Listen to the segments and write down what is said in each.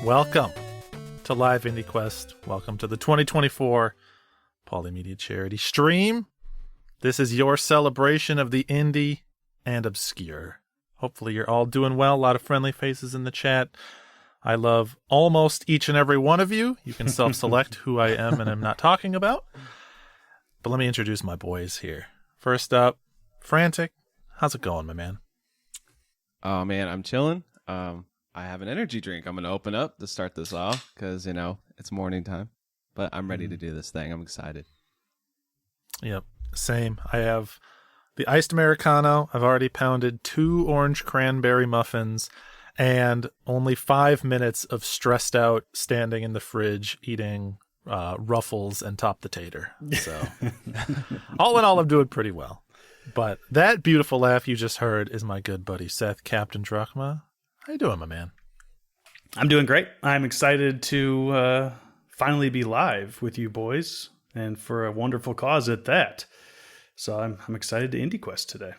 Welcome to Live IndieQuest. Welcome to the 2024 Polymedia Charity stream. This is your celebration of the indie and obscure. Hopefully you're all doing well. A lot of friendly faces in the chat. I love almost each and every one of you. You can self-select who I am and am not talking about. But let me introduce my boys here. First up, Frantic. How's it going, my man? Oh, man, I'm chilling. I have an energy drink I'm going to open up to start this off because, it's morning time. But I'm ready to do this thing. I'm excited. Yep, same. I have the iced Americano. I've already pounded 2 orange cranberry muffins and only 5 minutes of stressed out standing in the fridge eating Ruffles and Top the Tater. So all in all, I'm doing pretty well. But that beautiful laugh you just heard is my good buddy Seth, Captain Drachma. How you doing, my man? I'm doing great. I'm excited to finally be live with you boys, and for a wonderful cause at that. So I'm excited to IndieQuest today.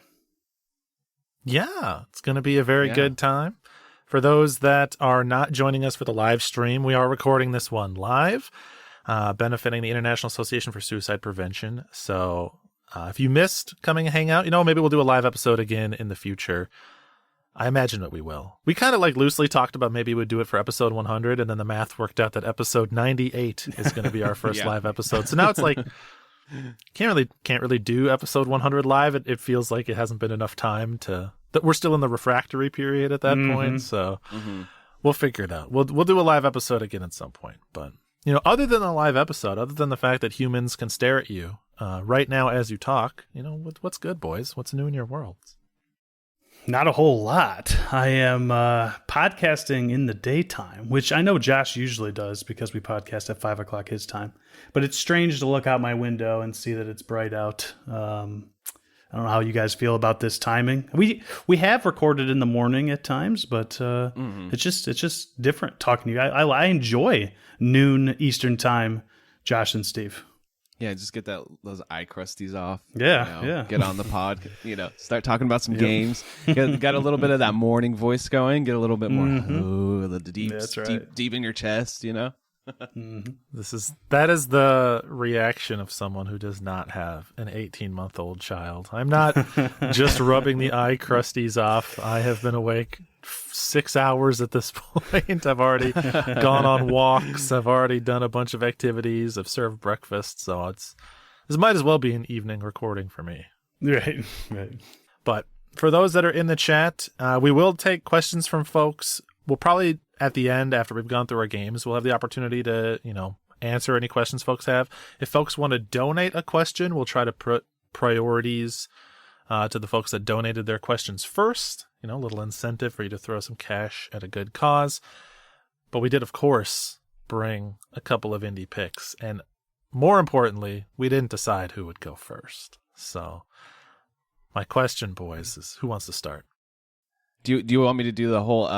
Yeah, it's going to be a very good time. For those that are not joining us for the live stream, we are recording this one live, benefiting the International Association for Suicide Prevention. So if you missed coming and hang out, maybe we'll do a live episode again in the future. I imagine that we will. We kind of loosely talked about maybe we'd do it for episode 100, and then the math worked out that episode 98 is going to be our first live episode. So now it's like can't really do episode 100 live. It feels like it hasn't been enough time that we're still in the refractory period at that point. So we'll figure it out. We'll do a live episode again at some point. But other than a live episode, other than the fact that humans can stare at you right now as you talk, what's good, boys? What's new in your worlds? Not a whole lot. I am podcasting in the daytime, which I know Josh usually does because we podcast at 5 o'clock his time. But it's strange to look out my window and see that it's bright out. I don't know how you guys feel about this timing. We have recorded in the morning at times, but it's just different talking to you. I enjoy noon Eastern time, Josh and Steve. Yeah, just get those eye crusties off. Yeah. Get on the pod. Start talking about some games. Got a little bit of that morning voice going. Get a little bit more deep in your chest. That is the reaction of someone who does not have an 18-month-old child. I'm not just rubbing the eye crusties off. I have been awake 6 hours at this point. I've already gone on walks. I've already done a bunch of activities. I've served breakfast. So this might as well be an evening recording for me. Right. But for those that are in the chat, we will take questions from folks. We'll probably, at the end, after we've gone through our games, we'll have the opportunity to, answer any questions folks have. If folks want to donate a question, we'll try to put priorities to the folks that donated their questions first. A little incentive for you to throw some cash at a good cause. But we did, of course, bring a couple of indie picks. And more importantly, we didn't decide who would go first. So my question, boys, is who wants to start? Do you want me to do the whole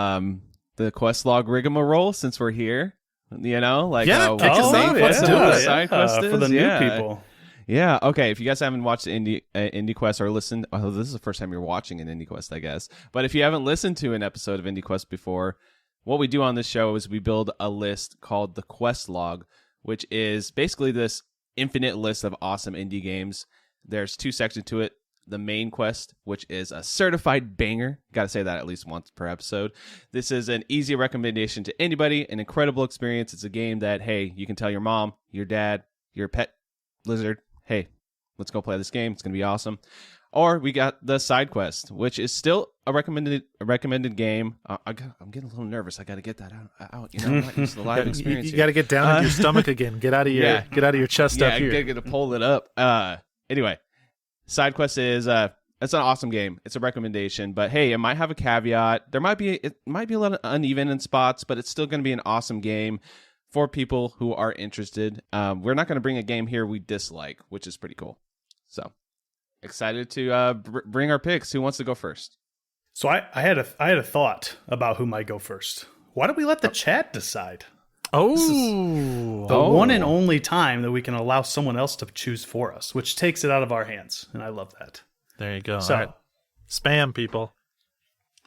the quest log rigmarole since we're here? Kick us off. Let's do it. Side quest for the new people. Yeah, okay. If you guys haven't watched IndieQuest or listened, this is the first time you're watching an IndieQuest, I guess. But if you haven't listened to an episode of IndieQuest before, what we do on this show is we build a list called the Quest Log, which is basically this infinite list of awesome indie games. There's 2 sections to it. The main quest, which is a certified banger. Got to say that at least once per episode. This is an easy recommendation to anybody, an incredible experience. It's a game that, hey, you can tell your mom, your dad, your pet lizard, hey, let's go play this game. It's going to be awesome. Or we got the side quest, which is still a recommended game. I'm getting a little nervous. I got to get that out. I'm not used to the live experience. You got to get down into your stomach again. Get out of your chest up here. Yeah, got to pull it up. Anyway, side quest is it's an awesome game. It's a recommendation, but hey, it might have a caveat. It might be a little uneven in spots, but it's still going to be an awesome game for people who are interested. We're not going to bring a game here we dislike, which is pretty cool. So excited to bring our picks. Who wants to go first? So I had a thought about who might go first. Why don't we let the chat decide? This is the one and only time that we can allow someone else to choose for us, which takes it out of our hands, and I love that. There you go. So, all right. Spam people.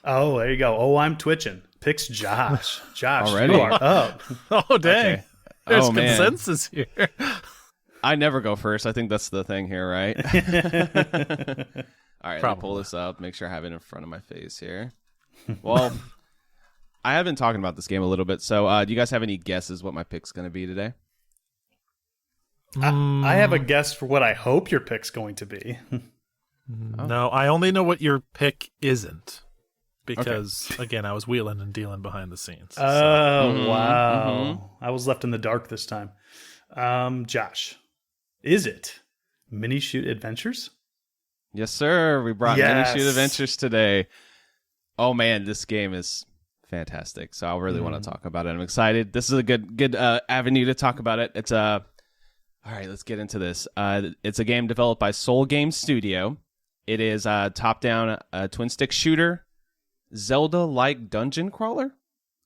Oh, there you go. Oh, I'm twitching. Picks Josh. Josh, Already? you are up. Oh, dang. Okay. There's Oh, man. consensus here. I never go first. I think that's the thing here, right? All right, let me pull this up, make sure I have it in front of my face here. Well, I have been talking about this game a little bit, so do you guys have any guesses what my pick's going to be today? I have a guess for what I hope your pick's going to be. No, I only know what your pick isn't. Because, again, I was wheeling and dealing behind the scenes. Oh, wow. I was left in the dark this time. Josh, is it Minishoot Adventures? Yes, sir. We brought Minishoot Adventures today. Oh, man, this game is fantastic. So I really want to talk about it. I'm excited. This is a good avenue to talk about it. It's all right, let's get into this. It's a game developed by Soul Game Studio. It is a top-down twin-stick shooter, Zelda-like dungeon crawler,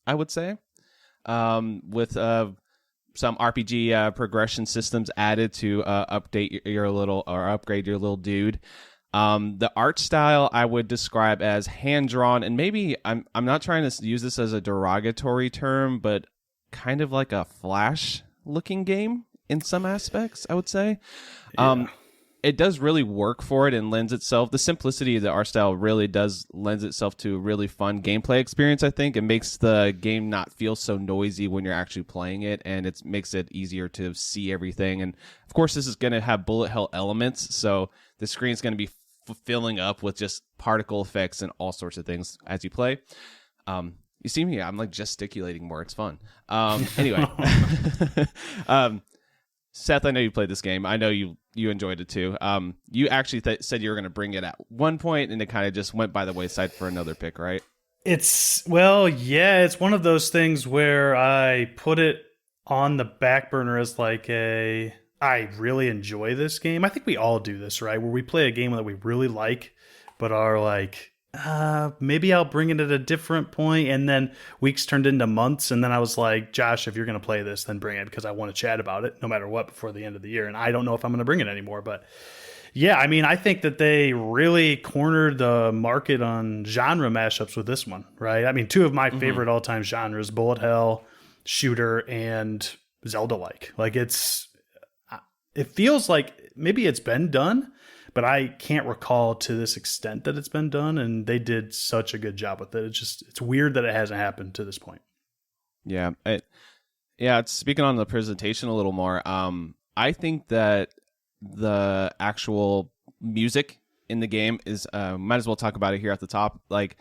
I would say, with some RPG progression systems added to upgrade your little dude. The art style I would describe as hand-drawn, and maybe I'm not trying to use this as a derogatory term, but kind of like a Flash-looking game in some aspects, I would say. Yeah. It does really work for it and lends itself. The simplicity of the art style really does lends itself to a really fun gameplay experience, I think. It makes the game not feel so noisy when you're actually playing it, and it makes it easier to see everything. And, of course, this is going to have bullet hell elements, so the screen's going to be filling up with just particle effects and all sorts of things as you play. You see me? I'm, like, gesticulating more. It's fun. Anyway. Seth, I know you played this game. I know you enjoyed it too. You actually said you were going to bring it at one point, and it kind of just went by the wayside for another pick, right? It's one of those things where I put it on the back burner as like I really enjoy this game. I think we all do this, right? Where we play a game that we really like, but are like, maybe I'll bring it at a different point, and then weeks turned into months, and then I was like, Josh, if you're going to play this, then bring it, because I want to chat about it no matter what before the end of the year, and I don't know if I'm going to bring it anymore, but yeah, I mean, I think that they really cornered the market on genre mashups with this one, right? I mean, two of my favorite all-time genres, bullet hell, shooter, and Zelda-like. Like, it feels like maybe it's been done, but I can't recall to this extent that it's been done, and they did such a good job with it. It's weird that it hasn't happened to this point. Yeah. It's speaking on the presentation a little more. I think that the actual music in the game is, might as well talk about it here at the top. Like,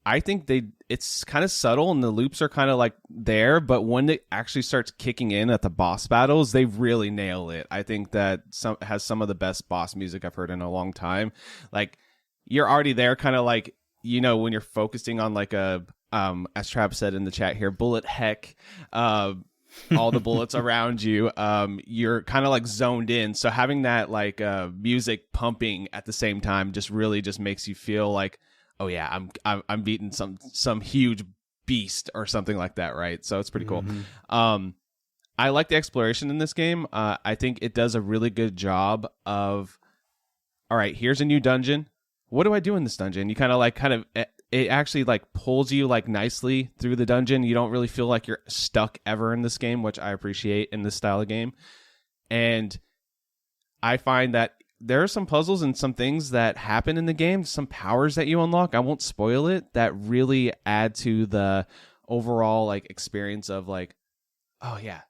I think it's kind of subtle and the loops are kind of like there, but when it actually starts kicking in at the boss battles, they really nail it. I think that has some of the best boss music I've heard in a long time. Like, you're already there, kind of like, when you're focusing on like a, as Trav said in the chat here, bullet heck, all the bullets around you, you're kind of like zoned in. So having that like music pumping at the same time just really just makes you feel like, oh yeah, I'm beating some huge beast or something like that, right? So it's pretty cool. I like the exploration in this game. I think it does a really good job of, all right, here's a new dungeon. What do I do in this dungeon? You kind of it actually like pulls you like nicely through the dungeon. You don't really feel like you're stuck ever in this game, which I appreciate in this style of game. And I find that there are some puzzles and some things that happen in the game, some powers that you unlock, I won't spoil it, that really add to the overall like experience of like, oh yeah,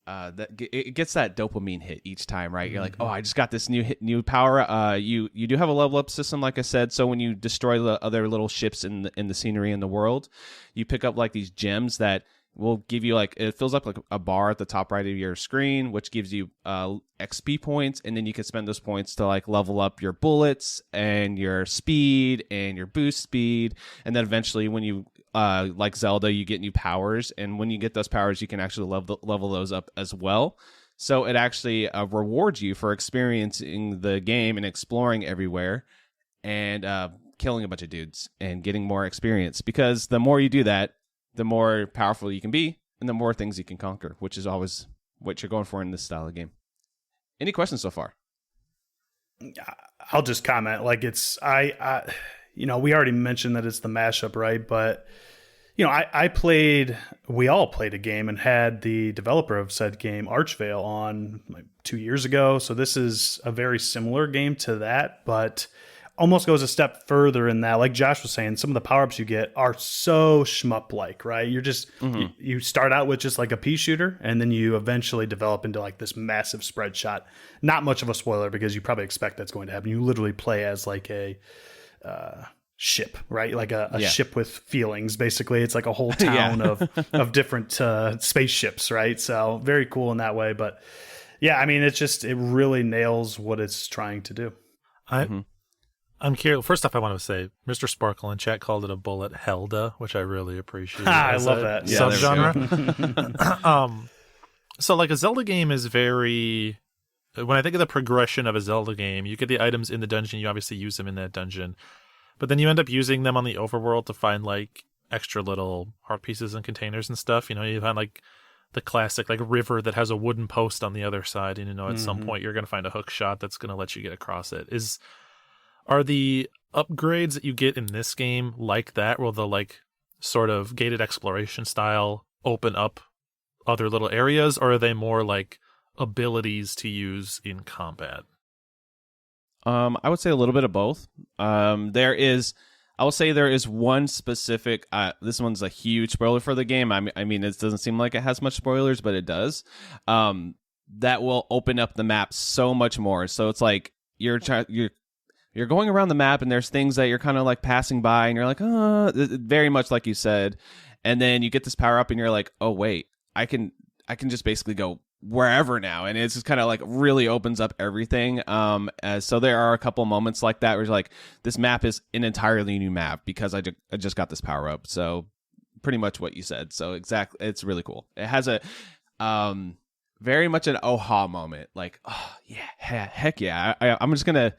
that it gets that dopamine hit each time, right? You're like, oh, I just got this new power. You do have a level up system, like I said. So when you destroy the other little ships in the scenery in the world, you pick up like these gems that will give you like, it fills up like a bar at the top right of your screen, which gives you XP points, and then you can spend those points to like level up your bullets and your speed and your boost speed, and then eventually when you like Zelda, you get new powers, and when you get those powers, you can actually level those up as well. So it actually rewards you for experiencing the game and exploring everywhere and killing a bunch of dudes and getting more experience, because the more you do that, the more powerful you can be, and the more things you can conquer, which is always what you're going for in this style of game. Any questions so far? I'll just comment. Like, it's, we already mentioned that it's the mashup, right? But we all played a game and had the developer of said game, Archvale, on like 2 years ago. So this is a very similar game to that, but almost goes a step further in that. Like Josh was saying, some of the power-ups you get are so shmup-like, right? You're just, you start out with just like a pea shooter, and then you eventually develop into like this massive spread shot. Not much of a spoiler because you probably expect that's going to happen. You literally play as like a ship, right? Like a ship with feelings. Basically, it's like a whole town of different spaceships, right? So very cool in that way. But yeah, I mean, it really nails what it's trying to do. I'm curious. First off, I want to say Mr. Sparkle in chat called it a bullet Helda, which I really appreciate. I love that subgenre. So like a Zelda game is very. When I think of the progression of a Zelda game, you get the items in the dungeon. You obviously use them in that dungeon, but then you end up using them on the overworld to find like extra little heart pieces and containers and stuff. You find like the classic like river that has a wooden post on the other side, and at some point you're going to find a hook shot that's going to let you get across it. Are the upgrades that you get in this game like that? Will the like sort of gated exploration style open up other little areas, or are they more like abilities to use in combat? I would say a little bit of both. I will say there is one specific, this one's a huge spoiler for the game. I mean, it doesn't seem like it has much spoilers, but it does. That will open up the map so much more. So it's like you're going around the map and there's things that you're kind of like passing by and you're like, very much like you said. And then you get this power up and you're like, oh wait, I can just basically go wherever now, and it's just kind of like really opens up everything. So there are a couple moments like that where you're like, this map is an entirely new map because I just got this power up. So pretty much what you said. So exactly, it's really cool. It has a very much an aha moment, like, oh yeah, heck yeah, I'm just gonna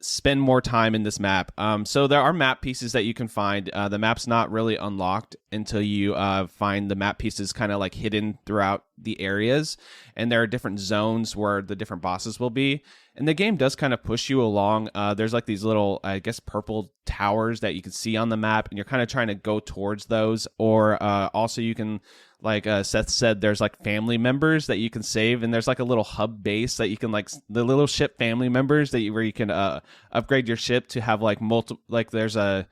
spend more time in this map. So there are map pieces that you can find. The map's not really unlocked until you find the map pieces kind of like hidden throughout the areas, and there are different zones where the different bosses will be, and the game does kind of push you along. There's like these little, I guess, purple towers that you can see on the map, and you're kind of trying to go towards those, or also you can, like Seth said, there's like family members that you can save, and there's like a little hub base that you can like the little ship family members where you can upgrade your ship to have like multiple. Like there's a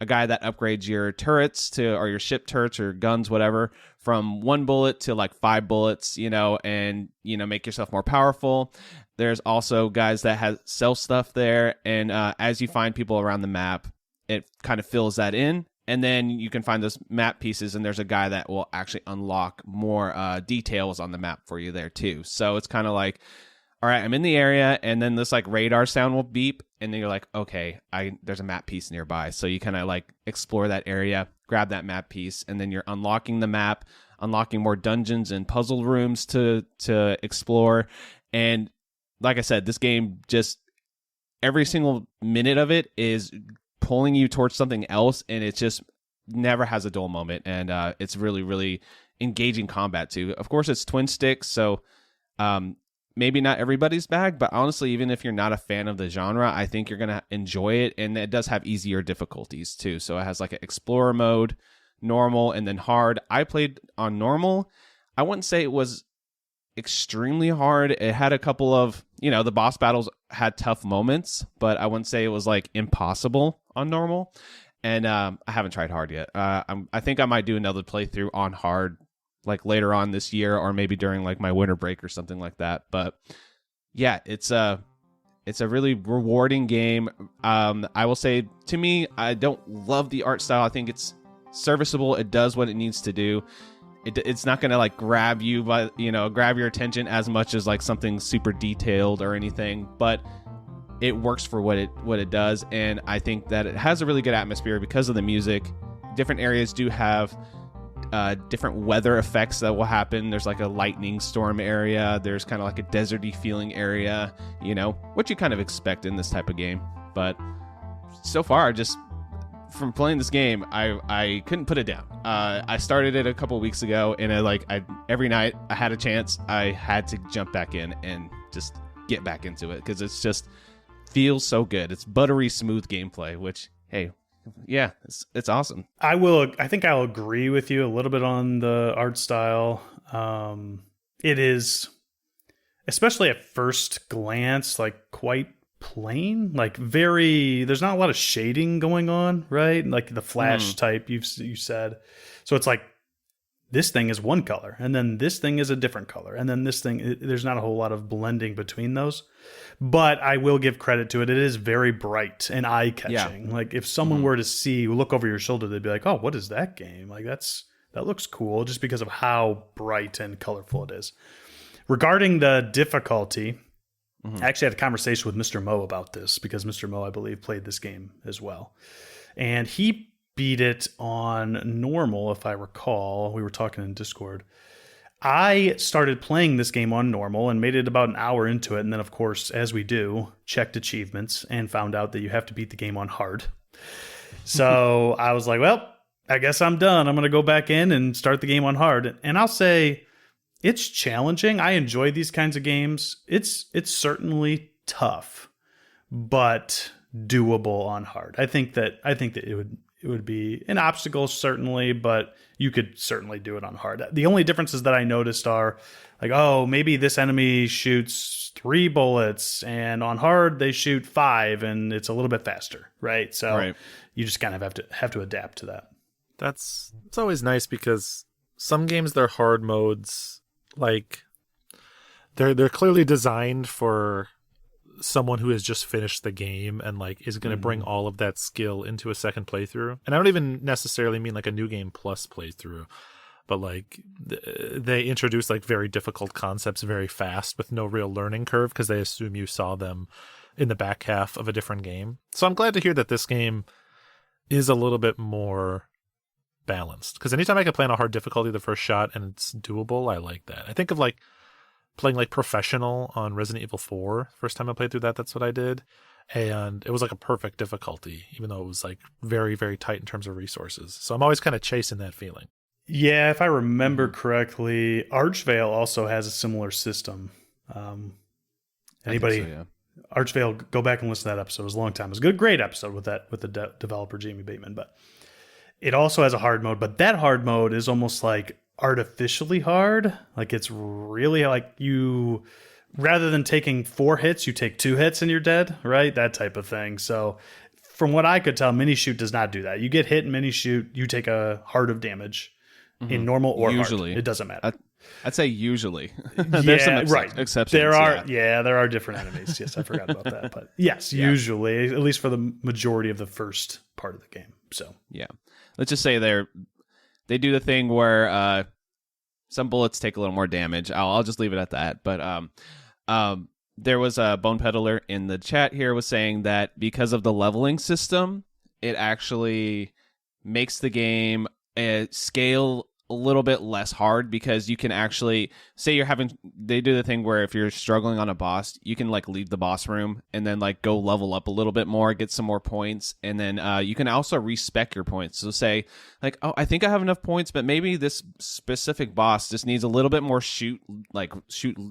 guy that upgrades your turrets or your ship turrets or guns, whatever, from 1 bullet to like 5 bullets, and make yourself more powerful. There's also guys that sell stuff there, and as you find people around the map, it kind of fills that in. And then you can find those map pieces, and there's a guy that will actually unlock more details on the map for you there too. So it's kind of like, all right, I'm in the area, and then this like radar sound will beep, and then you're like, okay, there's a map piece nearby. So you kind of like explore that area, grab that map piece, and then you're unlocking the map, unlocking more dungeons and puzzle rooms to explore. And like I said, this game, just every single minute of it is pulling you towards something else, and it just never has a dull moment. And it's really, really engaging combat too. Of course, it's twin sticks, so maybe not everybody's bag, but honestly, even if you're not a fan of the genre, I think you're gonna enjoy it. And it does have easier difficulties too. So it has like an explorer mode, normal, and then hard. I played on normal. I wouldn't say it was extremely hard. It had a couple of, the boss battles had tough moments, but I wouldn't say it was like impossible on normal. And I haven't tried hard yet. I think I might do another playthrough on hard like later on this year, or maybe during like my winter break or something like that. But yeah, it's a really rewarding game. I will say, to me, I don't love the art style. I think it's serviceable. It does what it needs to do. It's not going to like grab you by, grab your attention as much as like something super detailed or anything, but it works for what it does. And I think that it has a really good atmosphere because of the music. Different areas do have different weather effects that will happen. There's like a lightning storm area. There's kind of like a deserty feeling area, what you kind of expect in this type of game. But so far, just from playing this game, I couldn't put it down. I started it a couple weeks ago, and every night I had a chance, I had to jump back in and just get back into it because it's just feels so good. It's buttery smooth gameplay, which, hey, yeah, it's awesome. I think I'll agree with you a little bit on the art style. It is, especially at first glance, like quite plain, like there's not a lot of shading going on, right? Like the flash type you said. So it's like this thing is one color and then this thing is a different color. And then this thing, there's not a whole lot of blending between those. But I will give credit to it. It is very bright and eye-catching. Yeah. Like if someone were to look over your shoulder, they'd be like, "Oh, what is that game? Like that looks cool," just because of how bright and colorful it is. Regarding the difficulty, I actually had a conversation with Mr. Mo about this because Mr. Mo, I believe, played this game as well. And he beat it on normal, if I recall. We were talking in Discord. I started playing this game on normal and made it about an hour into it. And then, of course, as we do, checked achievements and found out that you have to beat the game on hard. So I was like, well, I guess I'm done. I'm going to go back in and start the game on hard. And I'll say it's challenging. I enjoy these kinds of games. It's certainly tough, but doable on hard. I think that it would be an obstacle, certainly, but you could certainly do it on hard. The only differences that I noticed are like, oh, maybe this enemy shoots 3 bullets and on hard they shoot 5 and it's a little bit faster, right? So you just kind of have to adapt to that. It's always nice because some games, their hard modes, like they're clearly designed for someone who has just finished the game and like is going to bring all of that skill into a second playthrough. And I don't even necessarily mean like a new game plus playthrough, but like they introduce like very difficult concepts very fast with no real learning curve because they assume you saw them in the back half of a different game. So I'm glad to hear that this game is a little bit more balanced, because anytime I can play on a hard difficulty the first shot and it's doable, I like that. I think of like playing like Professional on Resident Evil 4. First time I played through that, that's what I did. And it was like a perfect difficulty, even though it was like very, very tight in terms of resources. So I'm always kind of chasing that feeling. Yeah, if I remember correctly, Archvale also has a similar system. Anybody? So, yeah. Archvale, go back and listen to that episode. It was a long time. It was a great episode with the developer Jamie Bateman. But it also has a hard mode. But that hard mode is almost like artificially hard. Like it's really like you, rather than taking 4 hits, you take 2 hits and you're dead, right? That type of thing. So from what I could tell, Minishoot does not do that. You get hit in Minishoot, you take a heart of damage in normal or usually hard. It doesn't matter. I'd say usually. There's some exceptions. There are yeah. different enemies. Yes, I forgot about that. But yes, usually, at least for the majority of the first part of the game. So yeah, let's just say they do the thing where some bullets take a little more damage. I'll just leave it at that. But there was a Bone Peddler in the chat here was saying that because of the leveling system, it actually makes the game scale a little bit less hard, because you can actually say they do the thing where if you're struggling on a boss, you can like leave the boss room and then like go level up a little bit more, get some more points, and then you can also respec your points. So say like, oh, I think I have enough points, but maybe this specific boss just needs a little bit more shoot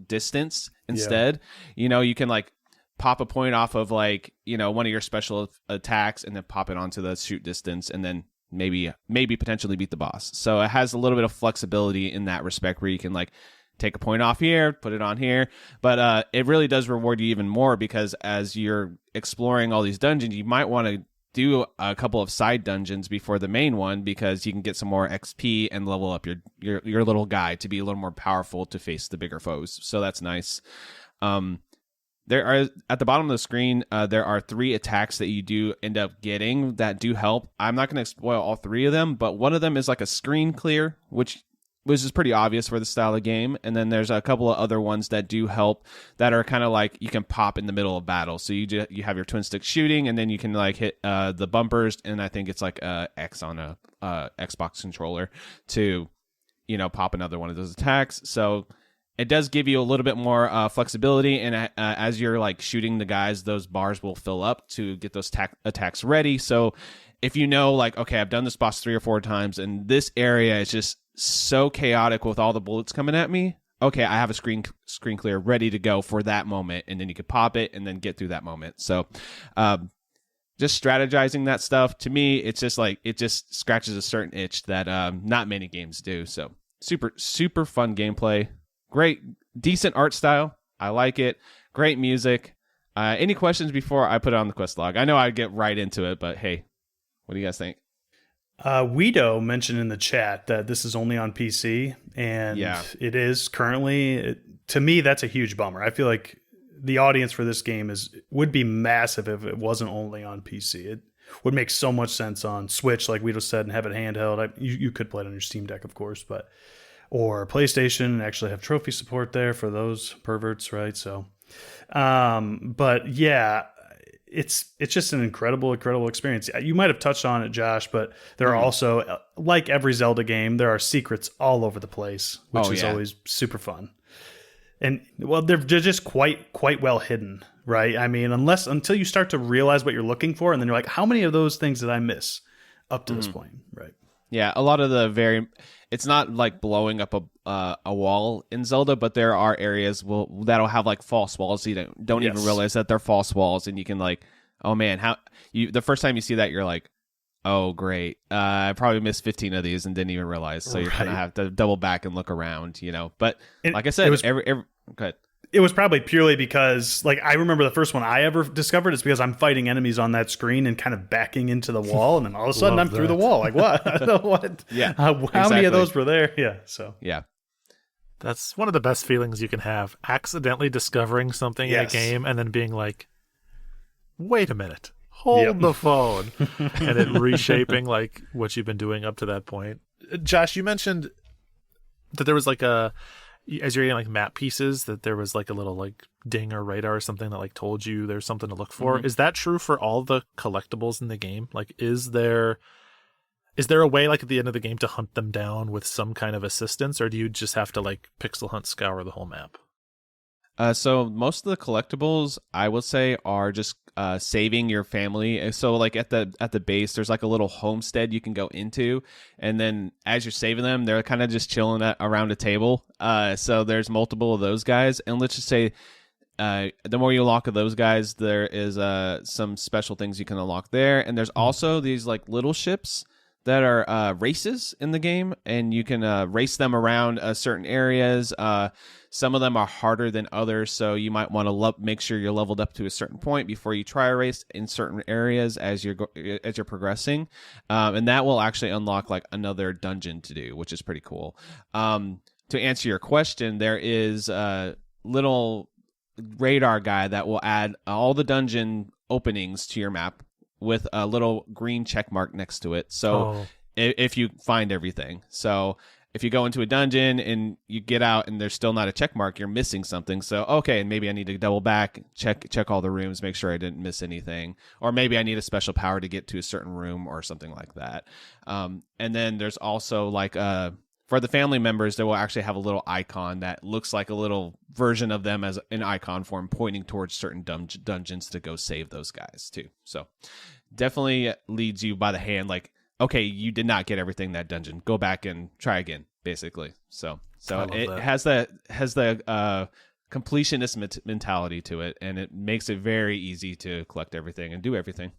distance instead. Yeah. You can like pop a point off of like, one of your special attacks and then pop it onto the shoot distance, and then maybe potentially beat the boss. So it has a little bit of flexibility in that respect, where you can like take a point off here, put it on here. But it really does reward you even more, because as you're exploring all these dungeons, you might want to do a couple of side dungeons before the main one, because you can get some more XP and level up your little guy to be a little more powerful to face the bigger foes. So that's nice. There are, at the bottom of the screen, there are 3 attacks that you do end up getting that do help. I'm not going to spoil all 3 of them, but one of them is like a screen clear, which is pretty obvious for the style of game. And then there's a couple of other ones that do help, that are kind of like you can pop in the middle of battle. So you have your twin stick shooting, and then you can like hit the bumpers, and I think it's like X on a Xbox controller to pop another one of those attacks. So it does give you a little bit more flexibility, and as you're like shooting the guys, those bars will fill up to get those attacks ready. So if like, okay, I've done this boss 3 or 4 times, and this area is just so chaotic with all the bullets coming at me, okay, I have a screen clear ready to go for that moment, and then you can pop it and then get through that moment. So just strategizing that stuff, to me, it's just like, it just scratches a certain itch that not many games do. So super, super fun gameplay. Great, decent art style. I like it. Great music. Any questions before I put it on the quest log? I know I'd get right into it, but hey, what do you guys think? Guido mentioned in the chat that this is only on PC, and it is currently. To me, that's a huge bummer. I feel like the audience for this game would be massive if it wasn't only on PC. It would make so much sense on Switch, like Guido said, and have it handheld. You could play it on your Steam Deck, of course, or PlayStation, and actually have trophy support there for those perverts, right? So, but yeah. It's just an incredible experience. You might have touched on it, Josh, but there are also, like every Zelda game, there are secrets all over the place, which is always super fun. And well, they're just quite well hidden, right? I mean, until you start to realize what you're looking for, and then you're like, how many of those things did I miss up to this point, right? Yeah, a lot of it's not like blowing up a wall in Zelda, but there are areas that'll have like false walls. So you don't even realize that they're false walls, and you can like, oh man, the first time you see that, you're like, oh great, I probably missed 15 of these and didn't even realize. So you're gonna have to double back and look around, But like I said, go ahead. It was probably purely because, like, I remember the first one I ever discovered is because I'm fighting enemies on that screen and kind of backing into the wall, and then all of a sudden I'm through the wall. Like, what? I don't know what? Yeah. How many of those were there? Yeah. So. Yeah. That's one of the best feelings you can have. Accidentally discovering something in a game and then being like, wait a minute, hold the phone. And it reshaping like what you've been doing up to that point. Josh, you mentioned that there was like as you're getting like map pieces, that there was like a little like ding or radar or something that like told you there's something to look for. Is that true for all the collectibles in the game? Like, is there a way like at the end of the game to hunt them down with some kind of assistance, or do you just have to like pixel hunt, scour the whole map? So most of the collectibles, I would say, are just saving your family. So like at the base, there's like a little homestead you can go into, and then as you're saving them, they're kind of just chilling around a table. So there's multiple of those guys, and let's just say the more you unlock of those guys, there is some special things you can unlock there, and there's also these like little ships that are races in the game, and you can race them around certain areas. Some of them are harder than others, so you might want to make sure you're leveled up to a certain point before you try a race in certain areas as you're progressing, and that will actually unlock like another dungeon to do, which is pretty cool. To answer your question, there is a little radar guy that will add all the dungeon openings to your map with a little green check mark next to it. So if you find everything. So if you go into a dungeon and you get out and there's still not a check mark, you're missing something. So, okay, maybe I need to double back, check all the rooms, make sure I didn't miss anything. Or maybe I need a special power to get to a certain room or something like that. And then there's also like for the family members, they will actually have a little icon that looks like a little version of them as an icon form pointing towards certain dungeons to go save those guys too. So definitely leads you by the hand, like, okay, you did not get everything in that dungeon. Go back and try again, basically. So it has the completionist mentality to it, and it makes it very easy to collect everything and do everything.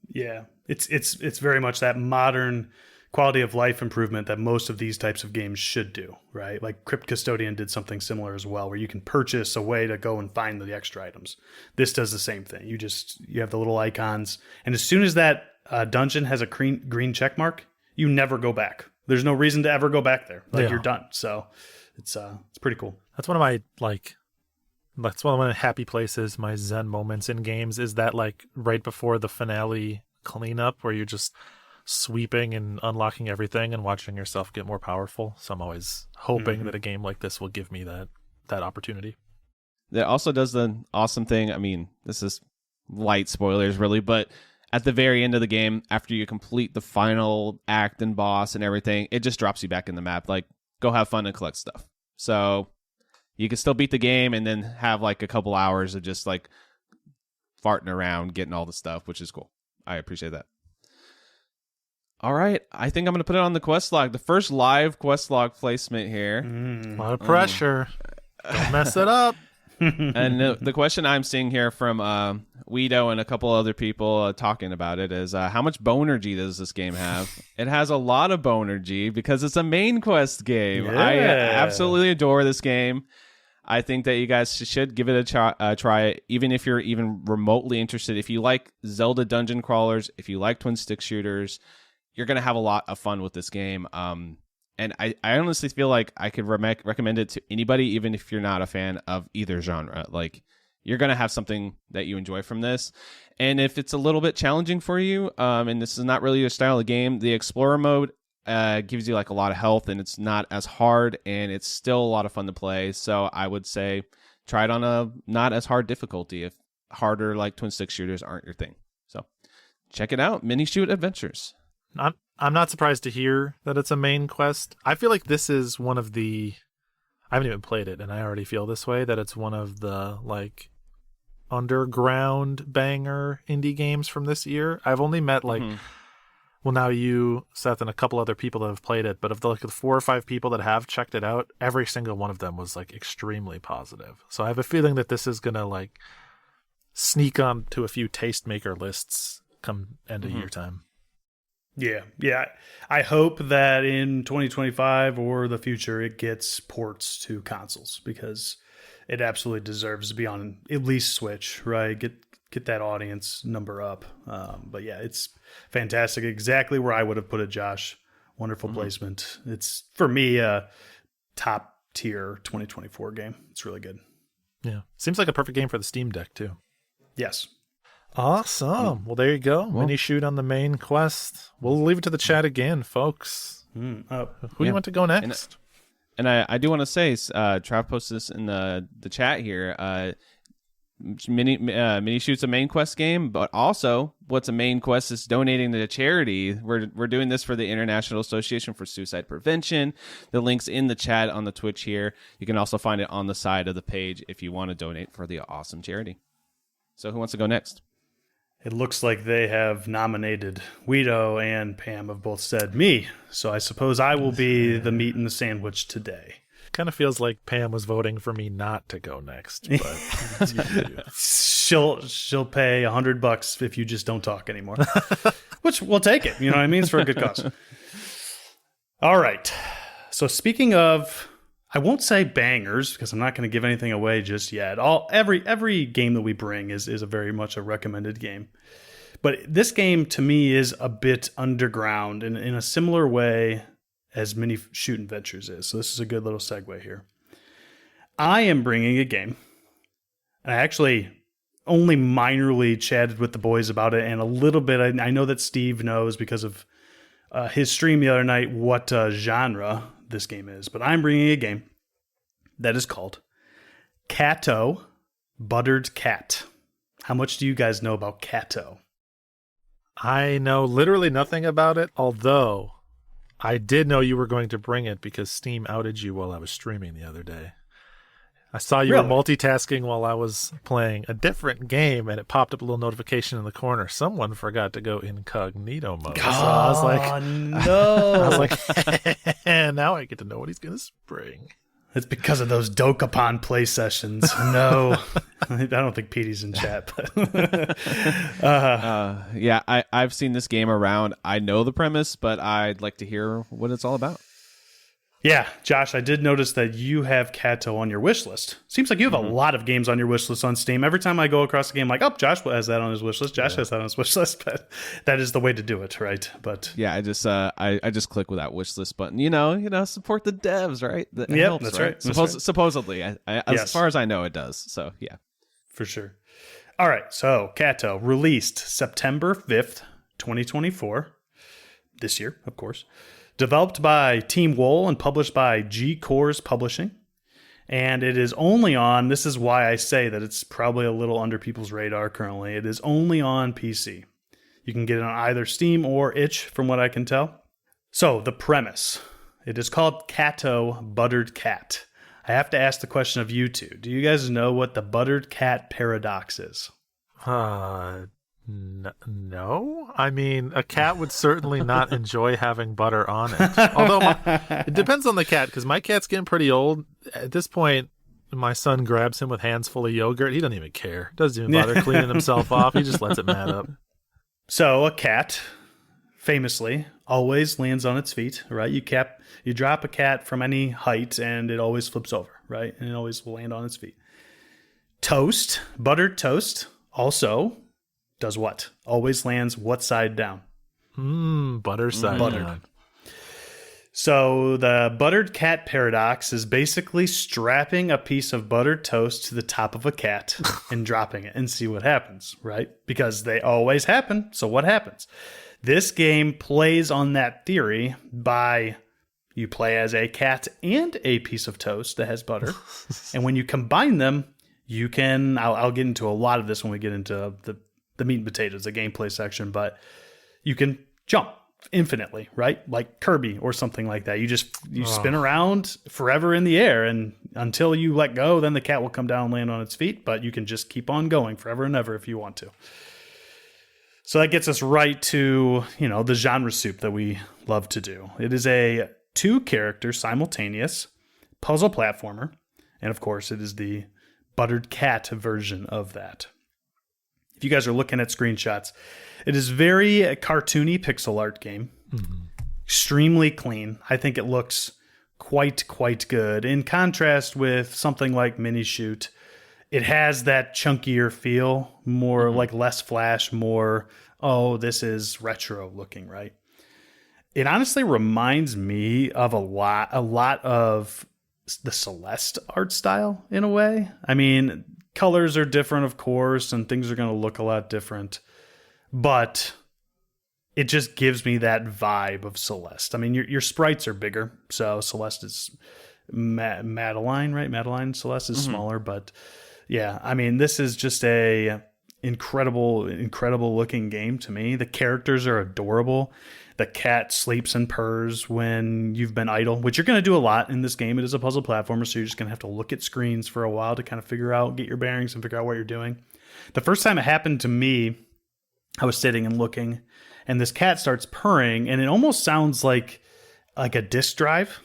Yeah, it's very much that modern quality of life improvement that most of these types of games should do, right? Like Crypt Custodian did something similar as well, where you can purchase a way to go and find the extra items. This does the same thing. You have the little icons, and as soon as that dungeon has a green check mark, you never go back. There's no reason to ever go back there. Like you're done. So it's pretty cool. That's one of my happy places, my Zen moments in games, is that like right before the finale cleanup where you're just sweeping and unlocking everything and watching yourself get more powerful. So I'm always hoping that a game like this will give me that opportunity. That also does the awesome thing. I mean, this is light spoilers really, but at the very end of the game, after you complete the final act and boss and everything, it just drops you back in the map. Like, go have fun and collect stuff. So you can still beat the game and then have like a couple hours of just like farting around, getting all the stuff, which is cool. I appreciate that. All right, I think I'm going to put it on the quest log. The first live quest log placement here. A lot of pressure. Don't mess it up. And the question I'm seeing here from Guido and a couple other people talking about it is how much bonergy does this game have? It has a lot of bonergy because it's a main quest game. Yeah. I absolutely adore this game. I think that you guys should give it a try, even if you're even remotely interested. If you like Zelda dungeon crawlers, if you like twin stick shooters, you're going to have a lot of fun with this game. And I honestly feel like I could recommend it to anybody, even if you're not a fan of either genre. Like, you're going to have something that you enjoy from this. And if it's a little bit challenging for you, and this is not really your style of game, the Explorer mode gives you like a lot of health, and it's not as hard, and it's still a lot of fun to play. So I would say try it on a not as hard difficulty if harder like twin stick shooters aren't your thing. So check it out, Minishoot Adventures. I'm not surprised to hear that it's a main quest. I feel like this is one of the... I haven't even played it, and I already feel this way, that it's one of the like underground banger indie games from this year. I've only met like... Well, now you, Seth, and a couple other people that have played it, but of the 4 or 5 people that have checked it out, every single one of them was like extremely positive. So I have a feeling that this is going to like sneak on to a few tastemaker lists come end of year time. Yeah. I hope that in 2025 or the future it gets ports to consoles, because it absolutely deserves to be on at least Switch, right? Get that audience number up. But yeah, it's fantastic. Exactly where I would have put it, Josh. Wonderful placement. It's, for me, a top tier 2024 game. It's really good. Yeah. Seems like a perfect game for the Steam Deck, too. Yes. Awesome. Well, there you go. Minishoot on the main quest. We'll leave it to the chat again, folks. Who do you want to go next? And I do want to say, Trav posted this in the chat here. Minishoot's a main quest game, but also what's a main quest is donating to the charity. We're doing this for the International Association for Suicide Prevention. The link's in the chat on the Twitch here. You can also find it on the side of the page if you want to donate for the awesome charity. So who wants to go next? It looks like they have nominated. Guido and Pam have both said me, so I suppose I will be the meat in the sandwich today. Kind of feels like Pam was voting for me not to go next, but she'll pay $100 if you just don't talk anymore, which we'll take it. You know what I mean? It's for a good cause. All right. So speaking of, I won't say bangers because I'm not going to give anything away just yet. Every game that we bring is a very much a recommended game, but this game to me is a bit underground in a similar way as Minishoot Adventures is. So this is a good little segue here. I am bringing a game, and I actually only minorly chatted with the boys about it, and a little bit, I know that Steve knows because of his stream the other night what genre this game is, but I'm bringing a game that is called Cato Buttered Cat. How much do you guys know about Cato? I know literally nothing about it, although I did know you were going to bring it because Steam outed you while I was streaming the other day. I saw you were multitasking while I was playing a different game, and it popped up a little notification in the corner. Someone forgot to go incognito mode. So I was like, no. I was like, now I get to know what he's going to bring. It's because of those Dokapon play sessions. No, I don't think Petey's in chat. But yeah, I've seen this game around. I know the premise, but I'd like to hear what it's all about. Yeah, Josh, I did notice that you have Cato on your wish list. Seems like you have a lot of games on your wish list on Steam. Every time I go across a game, like, oh, Josh has that on his wish list. Josh has that on his wish list. But that is the way to do it, right? But yeah, I just click with that wish list button. You know, support the devs, right? Yeah, that's right. Supposedly, as far as I know, it does. So yeah, for sure. All right, so Cato released September 5th, 2024. This year, of course. Developed by Team Wool and published by G-Cores Publishing. And it is only on, this is why I say that it's probably a little under people's radar currently, it is only on PC. You can get it on either Steam or itch, from what I can tell. So, the premise. It is called Cato Buttered Cat. I have to ask the question of you two. Do you guys know what the Buttered Cat paradox is? No. I mean, a cat would certainly not enjoy having butter on it. Although it depends on the cat, because my cat's getting pretty old. At this point, my son grabs him with hands full of yogurt, he doesn't even care. Doesn't even bother cleaning himself off. He just lets it mat up. So a cat, famously, always lands on its feet, right? You drop a cat from any height and it always flips over, right? And it always will land on its feet. Toast, buttered toast, also does what? Always lands what side down? Butter side down. So the buttered cat paradox is basically strapping a piece of buttered toast to the top of a cat and dropping it and see what happens, right? Because they always happen. So what happens? This game plays on that theory by you play as a cat and a piece of toast that has butter. And when you combine them, you can, I'll get into a lot of this when we get into the meat and potatoes, the gameplay section, but you can jump infinitely, right? Like Kirby or something like that. You spin around forever in the air, and until you let go, then the cat will come down and land on its feet, but you can just keep on going forever and ever if you want to. So that gets us right to, the genre soup that we love to do. It is a 2-character simultaneous puzzle platformer, and of course it is the buttered cat version of that. If you guys are looking at screenshots, it is very cartoony pixel art game. Mm-hmm. Extremely clean. I think it looks quite good. In contrast with something like Minishoot, it has that chunkier feel, more like less flash, more, this is retro looking, right? It honestly reminds me of a lot of the Celeste art style in a way. I mean, colors are different, of course, and things are going to look a lot different, but it just gives me that vibe of Celeste. I mean, your sprites are bigger, so Celeste is Madeline, right? Madeline, Celeste is smaller, but yeah, I mean, this is just a incredible looking game to me. The characters are adorable. The cat sleeps and purrs when you've been idle, which you're going to do a lot in this game. It is a puzzle platformer, so you're just going to have to look at screens for a while to kind of get your bearings and figure out what you're doing. The first time it happened to me, I was sitting and looking, and this cat starts purring, and it almost sounds like a disk drive,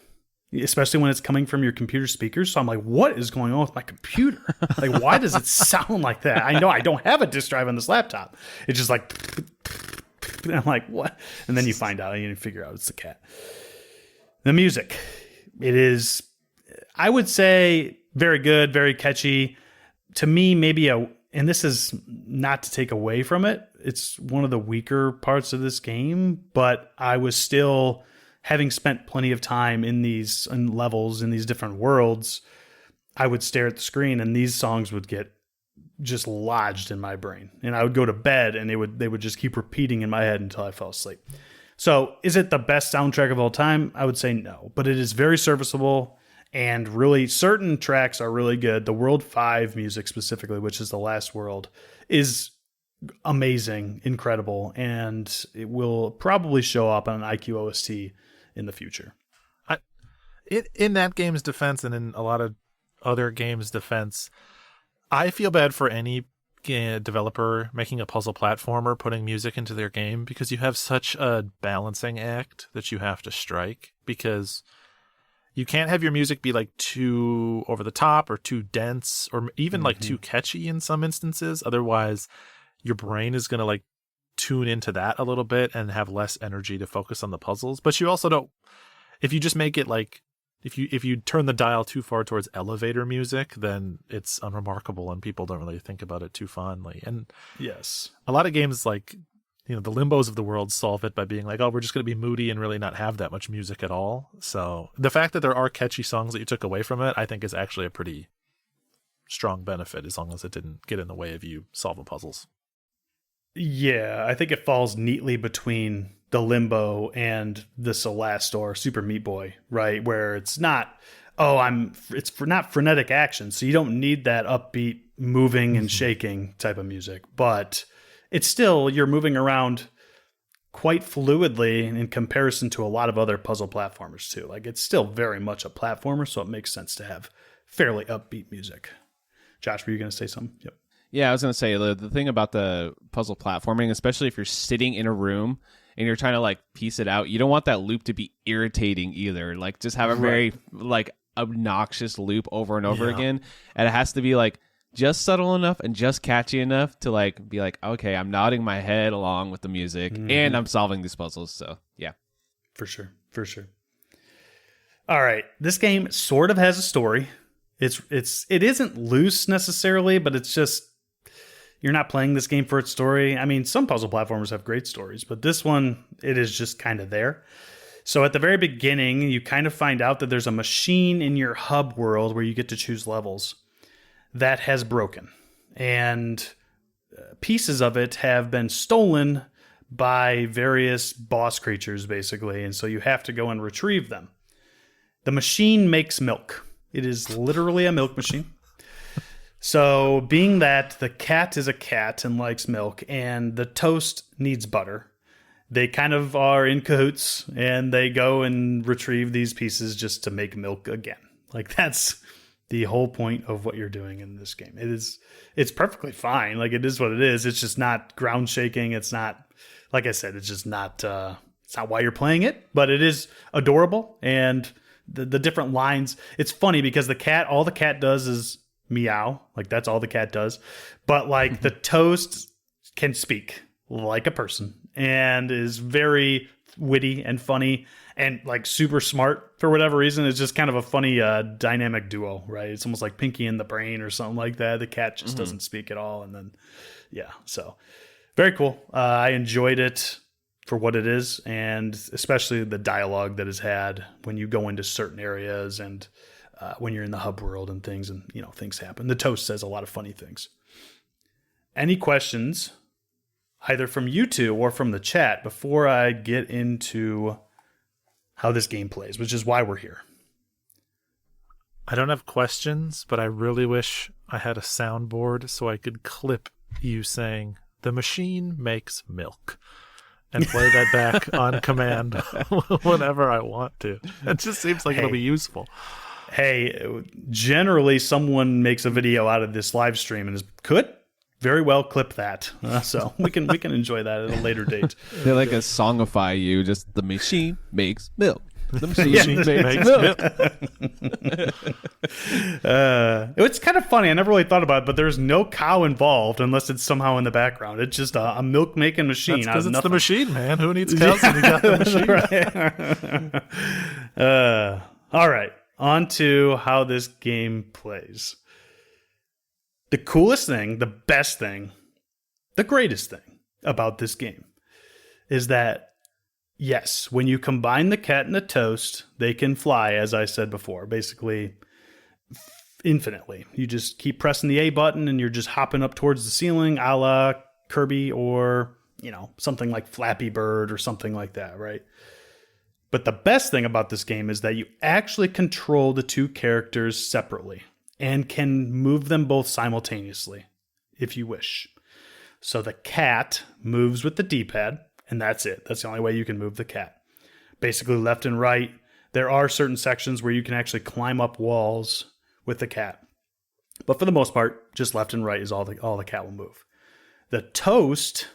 especially when it's coming from your computer speakers. So I'm like, what is going on with my computer? Like, why does it sound like that? I know I don't have a disk drive on this laptop. It's just like... And I'm like, what? And then you find out and you figure out it's the cat. The music. It is, I would say, very good, very catchy. To me, maybe and this is not to take away from it, it's one of the weaker parts of this game, but I was still, having spent plenty of time in these levels, in these different worlds, I would stare at the screen and these songs would get just lodged in my brain, and I would go to bed and they would just keep repeating in my head until I fell asleep. So is it the best soundtrack of all time? I would say no, but it is very serviceable, and really certain tracks are really good. The World 5 music specifically, which is the last world, is amazing, incredible, and it will probably show up on an IQ OST in the future. In that game's defense, and in a lot of other games' defense, I feel bad for any developer making a puzzle platformer putting music into their game, because you have such a balancing act that you have to strike, because you can't have your music be like too over the top or too dense or even like too catchy in some instances. Otherwise, your brain is going to like tune into that a little bit and have less energy to focus on the puzzles. But you also don't, if you just make it like, if you turn the dial too far towards elevator music, then it's unremarkable and people don't really think about it too fondly. And yes, a lot of games like, the Limbos of the world solve it by being like, we're just going to be moody and really not have that much music at all. So the fact that there are catchy songs that you took away from it, I think is actually a pretty strong benefit, as long as it didn't get in the way of you solving puzzles. Yeah, I think it falls neatly between the Limbo and the Celeste or Super Meat Boy, right? Where it's not, not frenetic action, so you don't need that upbeat moving and shaking type of music, but it's still, you're moving around quite fluidly in comparison to a lot of other puzzle platformers too. Like, it's still very much a platformer, so it makes sense to have fairly upbeat music. Josh, were you going to say something? Yep. Yeah, I was going to say, the thing about the puzzle platforming, especially if you're sitting in a room and you're trying to like piece it out, you don't want that loop to be irritating either. Like, just have a very like obnoxious loop over and over again, and it has to be like just subtle enough and just catchy enough to like be like, okay, I'm nodding my head along with the music and I'm solving these puzzles. So yeah, for sure. All right, this game sort of has a story. It isn't loose necessarily, but it's just, you're not playing this game for its story. I mean, some puzzle platformers have great stories, but this one, it is just kind of there. So at the very beginning, you kind of find out that there's a machine in your hub world where you get to choose levels that has broken. And pieces of it have been stolen by various boss creatures, basically. And so you have to go and retrieve them. The machine makes milk. It is literally a milk machine. So being that the cat is a cat and likes milk and the toast needs butter, they kind of are in cahoots and they go and retrieve these pieces just to make milk again. Like, that's the whole point of what you're doing in this game. It's perfectly fine. Like, it is what it is. It's just not ground shaking. It's not, like I said, it's just not, it's not why you're playing it, but it is adorable. And the different lines, it's funny because all the cat does is meow. Like, that's all the cat does. But like the toast can speak like a person and is very witty and funny and like super smart for whatever reason. It's just kind of a funny dynamic duo, right? It's almost like Pinky and the Brain or something like that. The cat just doesn't speak at all. And then, yeah, so very cool. I enjoyed it for what it is, and especially the dialogue that is had when you go into certain areas and when you're in the hub world and things, and things happen. The toast says a lot of funny things. Any questions, either from you two or from the chat, before I get into how this game plays, which is why we're here? I don't have questions, but I really wish I had a soundboard so I could clip you saying, "The machine makes milk," and play that back on command whenever I want to. It just seems like it'll be useful. Hey, generally someone makes a video out of this live stream and could very well clip that. So we can enjoy that at a later date. They like a songify you, just the machine makes milk. The machine makes milk. It's kind of funny. I never really thought about it, but there's no cow involved unless it's somehow in the background. It's just a milk making machine. That's because it's the machine, man. Who needs cows when you got the machine? All right. On to how this game plays. The coolest thing, the best thing, the greatest thing about this game is that, yes, when you combine the cat and the toast, they can fly, as I said before, basically infinitely. You just keep pressing the A button and you're just hopping up towards the ceiling, a la Kirby or, something like Flappy Bird or something like that, right? But the best thing about this game is that you actually control the two characters separately and can move them both simultaneously if you wish. So the cat moves with the D-pad, and that's it. That's the only way you can move the cat. Basically left and right. There are certain sections where you can actually climb up walls with the cat. But for the most part, just left and right is all the cat will move. The toast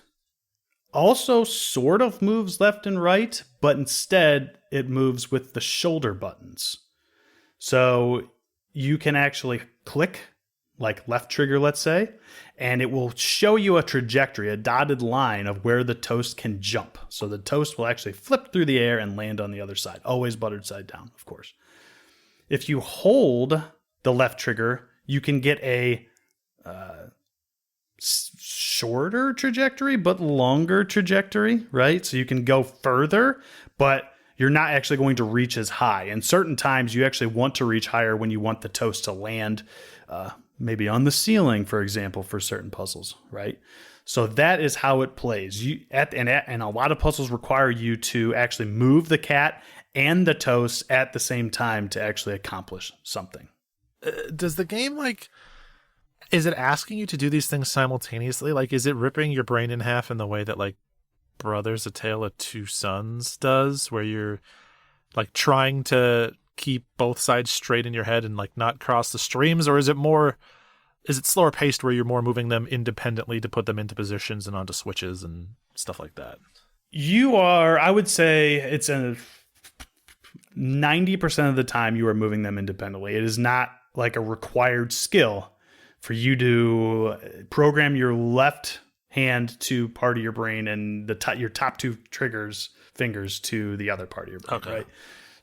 also sort of moves left and right, but instead it moves with the shoulder buttons. So you can actually click, like left trigger, let's say, and it will show you a trajectory, a dotted line of where the toast can jump. So the toast will actually flip through the air and land on the other side. Always buttered side down, of course. If you hold the left trigger, you can get a shorter trajectory, but longer trajectory, right? So you can go further, but you're not actually going to reach as high. And certain times you actually want to reach higher when you want the toast to land maybe on the ceiling, for example, for certain puzzles, right? So that is how it plays. And a lot of puzzles require you to actually move the cat and the toast at the same time to actually accomplish something. Does the game, is it asking you to do these things simultaneously? Like, is it ripping your brain in half in the way that, Brothers: A Tale of Two Sons does, where you're, trying to keep both sides straight in your head and, not cross the streams? Or is it slower paced where you're more moving them independently to put them into positions and onto switches and stuff like that? I would say it's 90% of the time you are moving them independently. It is not like a required skill for you to program your left hand to part of your brain and your top two fingers to the other part of your brain, right?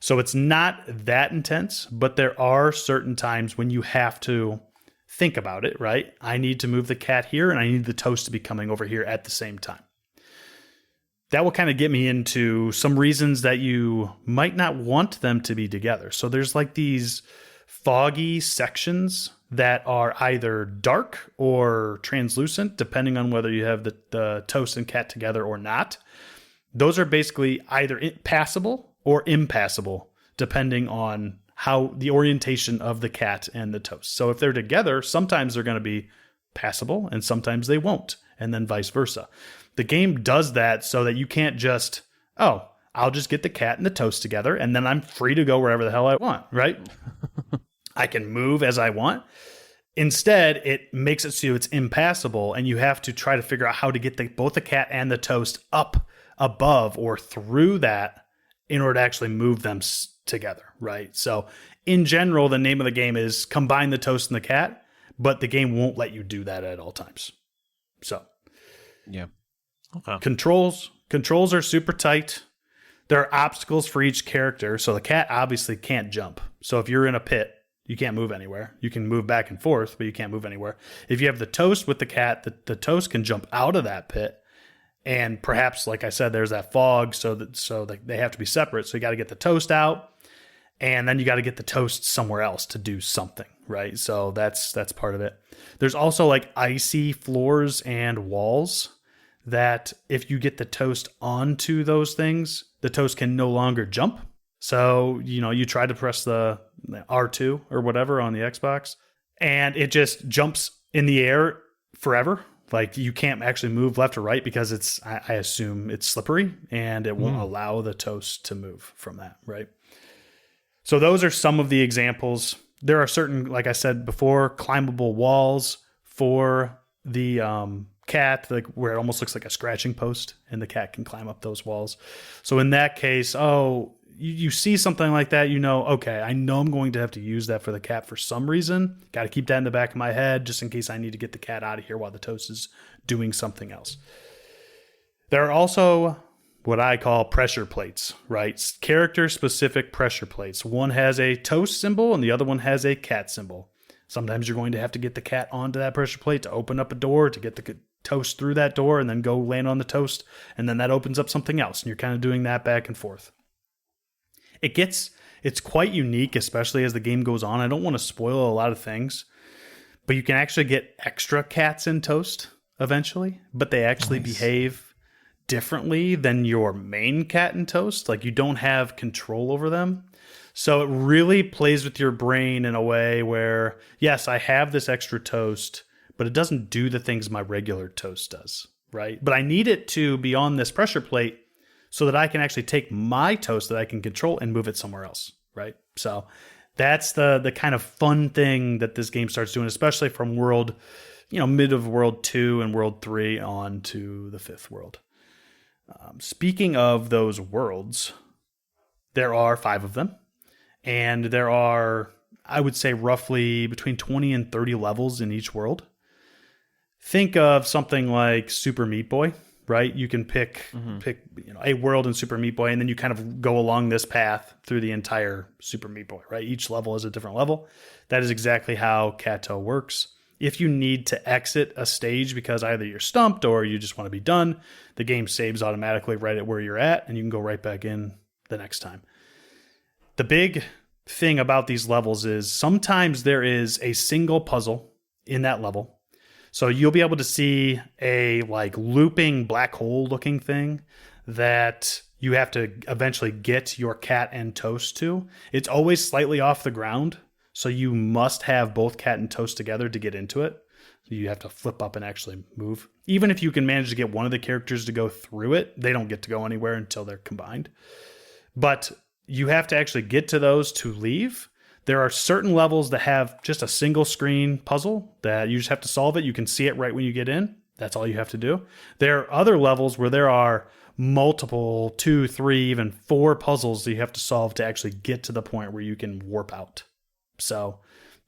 So it's not that intense, but there are certain times when you have to think about it, right? I need to move the cat here and I need the toast to be coming over here at the same time. That will kind of get me into some reasons that you might not want them to be together. So there's like these foggy sections that are either dark or translucent, depending on whether you have the toast and cat together or not. Those are basically either passable or impassable, depending on how the orientation of the cat and the toast. So if they're together, sometimes they're going to be passable and sometimes they won't, and then vice versa. The game does that so that you can't just, I'll just get the cat and the toast together and then I'm free to go wherever the hell I want, right? I can move as I want. Instead, it makes it so it's impassable and you have to try to figure out how to get both the cat and the toast up above or through that in order to actually move them together, right? So in general, the name of the game is combine the toast and the cat, but the game won't let you do that at all times. So, yeah. Okay. Controls are super tight. There are obstacles for each character. So the cat obviously can't jump. So if you're in a pit, you can't move anywhere. You can move back and forth, but you can't move anywhere. If you have the toast with the cat, the toast can jump out of that pit. And perhaps, like I said, there's that fog, so that they have to be separate. So you got to get the toast out, and then you got to get the toast somewhere else to do something, right? So that's part of it. There's also like icy floors and walls that if you get the toast onto those things, the toast can no longer jump. So, you try to press the R2 or whatever on the Xbox, and it just jumps in the air forever. Like you can't actually move left or right because I assume it's slippery and it won't allow the toast to move from that, right? So those are some of the examples. There are certain, like I said before, climbable walls for the cat, like where it almost looks like a scratching post and the cat can climb up those walls. So in that case, you see something like that, okay, I know I'm going to have to use that for the cat for some reason. Got to keep that in the back of my head just in case I need to get the cat out of here while the toast is doing something else. There are also what I call pressure plates, right? Character-specific pressure plates. One has a toast symbol and the other one has a cat symbol. Sometimes you're going to have to get the cat onto that pressure plate to open up a door to get the toast through that door and then go land on the toast, and then that opens up something else, and you're kind of doing that back and forth. It's quite unique, especially as the game goes on. I don't want to spoil a lot of things, but you can actually get extra cats in Toast eventually, but they actually behave differently than your main cat in Toast. Like you don't have control over them. So it really plays with your brain in a way where, yes, I have this extra toast, but it doesn't do the things my regular toast does, right? But I need it to be on this pressure plate so that I can actually take my toast that I can control and move it somewhere else, right? So that's the kind of fun thing that this game starts doing, especially from mid of World 2 and World 3 on to the 5th world. Speaking of those worlds, there are 5 of them, and there are, I would say, roughly between 20 and 30 levels in each world. Think of something like Super Meat Boy, right? You can pick a world in Super Meat Boy, and then you kind of go along this path through the entire Super Meat Boy, right? Each level is a different level. That is exactly how Cato works. If you need to exit a stage because either you're stumped or you just want to be done, the game saves automatically right at where you're at, and you can go right back in the next time. The big thing about these levels is sometimes there is a single puzzle in that level. So you'll be able to see a looping black hole looking thing that you have to eventually get your cat and toast to. It's always slightly off the ground, so you must have both cat and toast together to get into it. You have to flip up and actually move. Even if you can manage to get one of the characters to go through it, they don't get to go anywhere until they're combined. But you have to actually get to those to leave. There are certain levels that have just a single screen puzzle that you just have to solve it. You can see it right when you get in. That's all you have to do. There are other levels where there are multiple 2, 3, even 4 puzzles that you have to solve to actually get to the point where you can warp out. So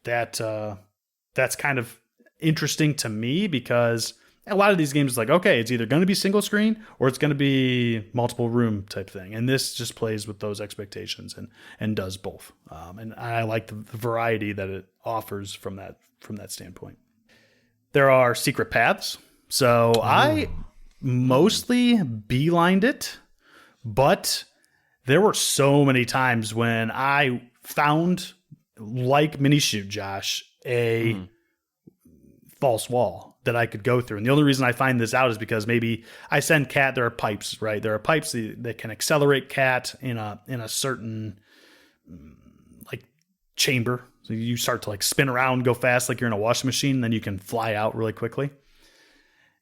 that's kind of interesting to me, because a lot of these games is like, okay, it's either going to be single screen or it's going to be multiple room type thing. And this just plays with those expectations and does both. And I like the variety that it offers from that standpoint. There are secret paths. So I mostly beelined it, but there were so many times when I found, like Minishoot, Josh, a false wall that I could go through. And the only reason I find this out is because maybe I send Cat, there are pipes, right? There are pipes that can accelerate Cat in a certain like chamber. So you start to like spin around, go fast like you're in a washing machine, and then you can fly out really quickly.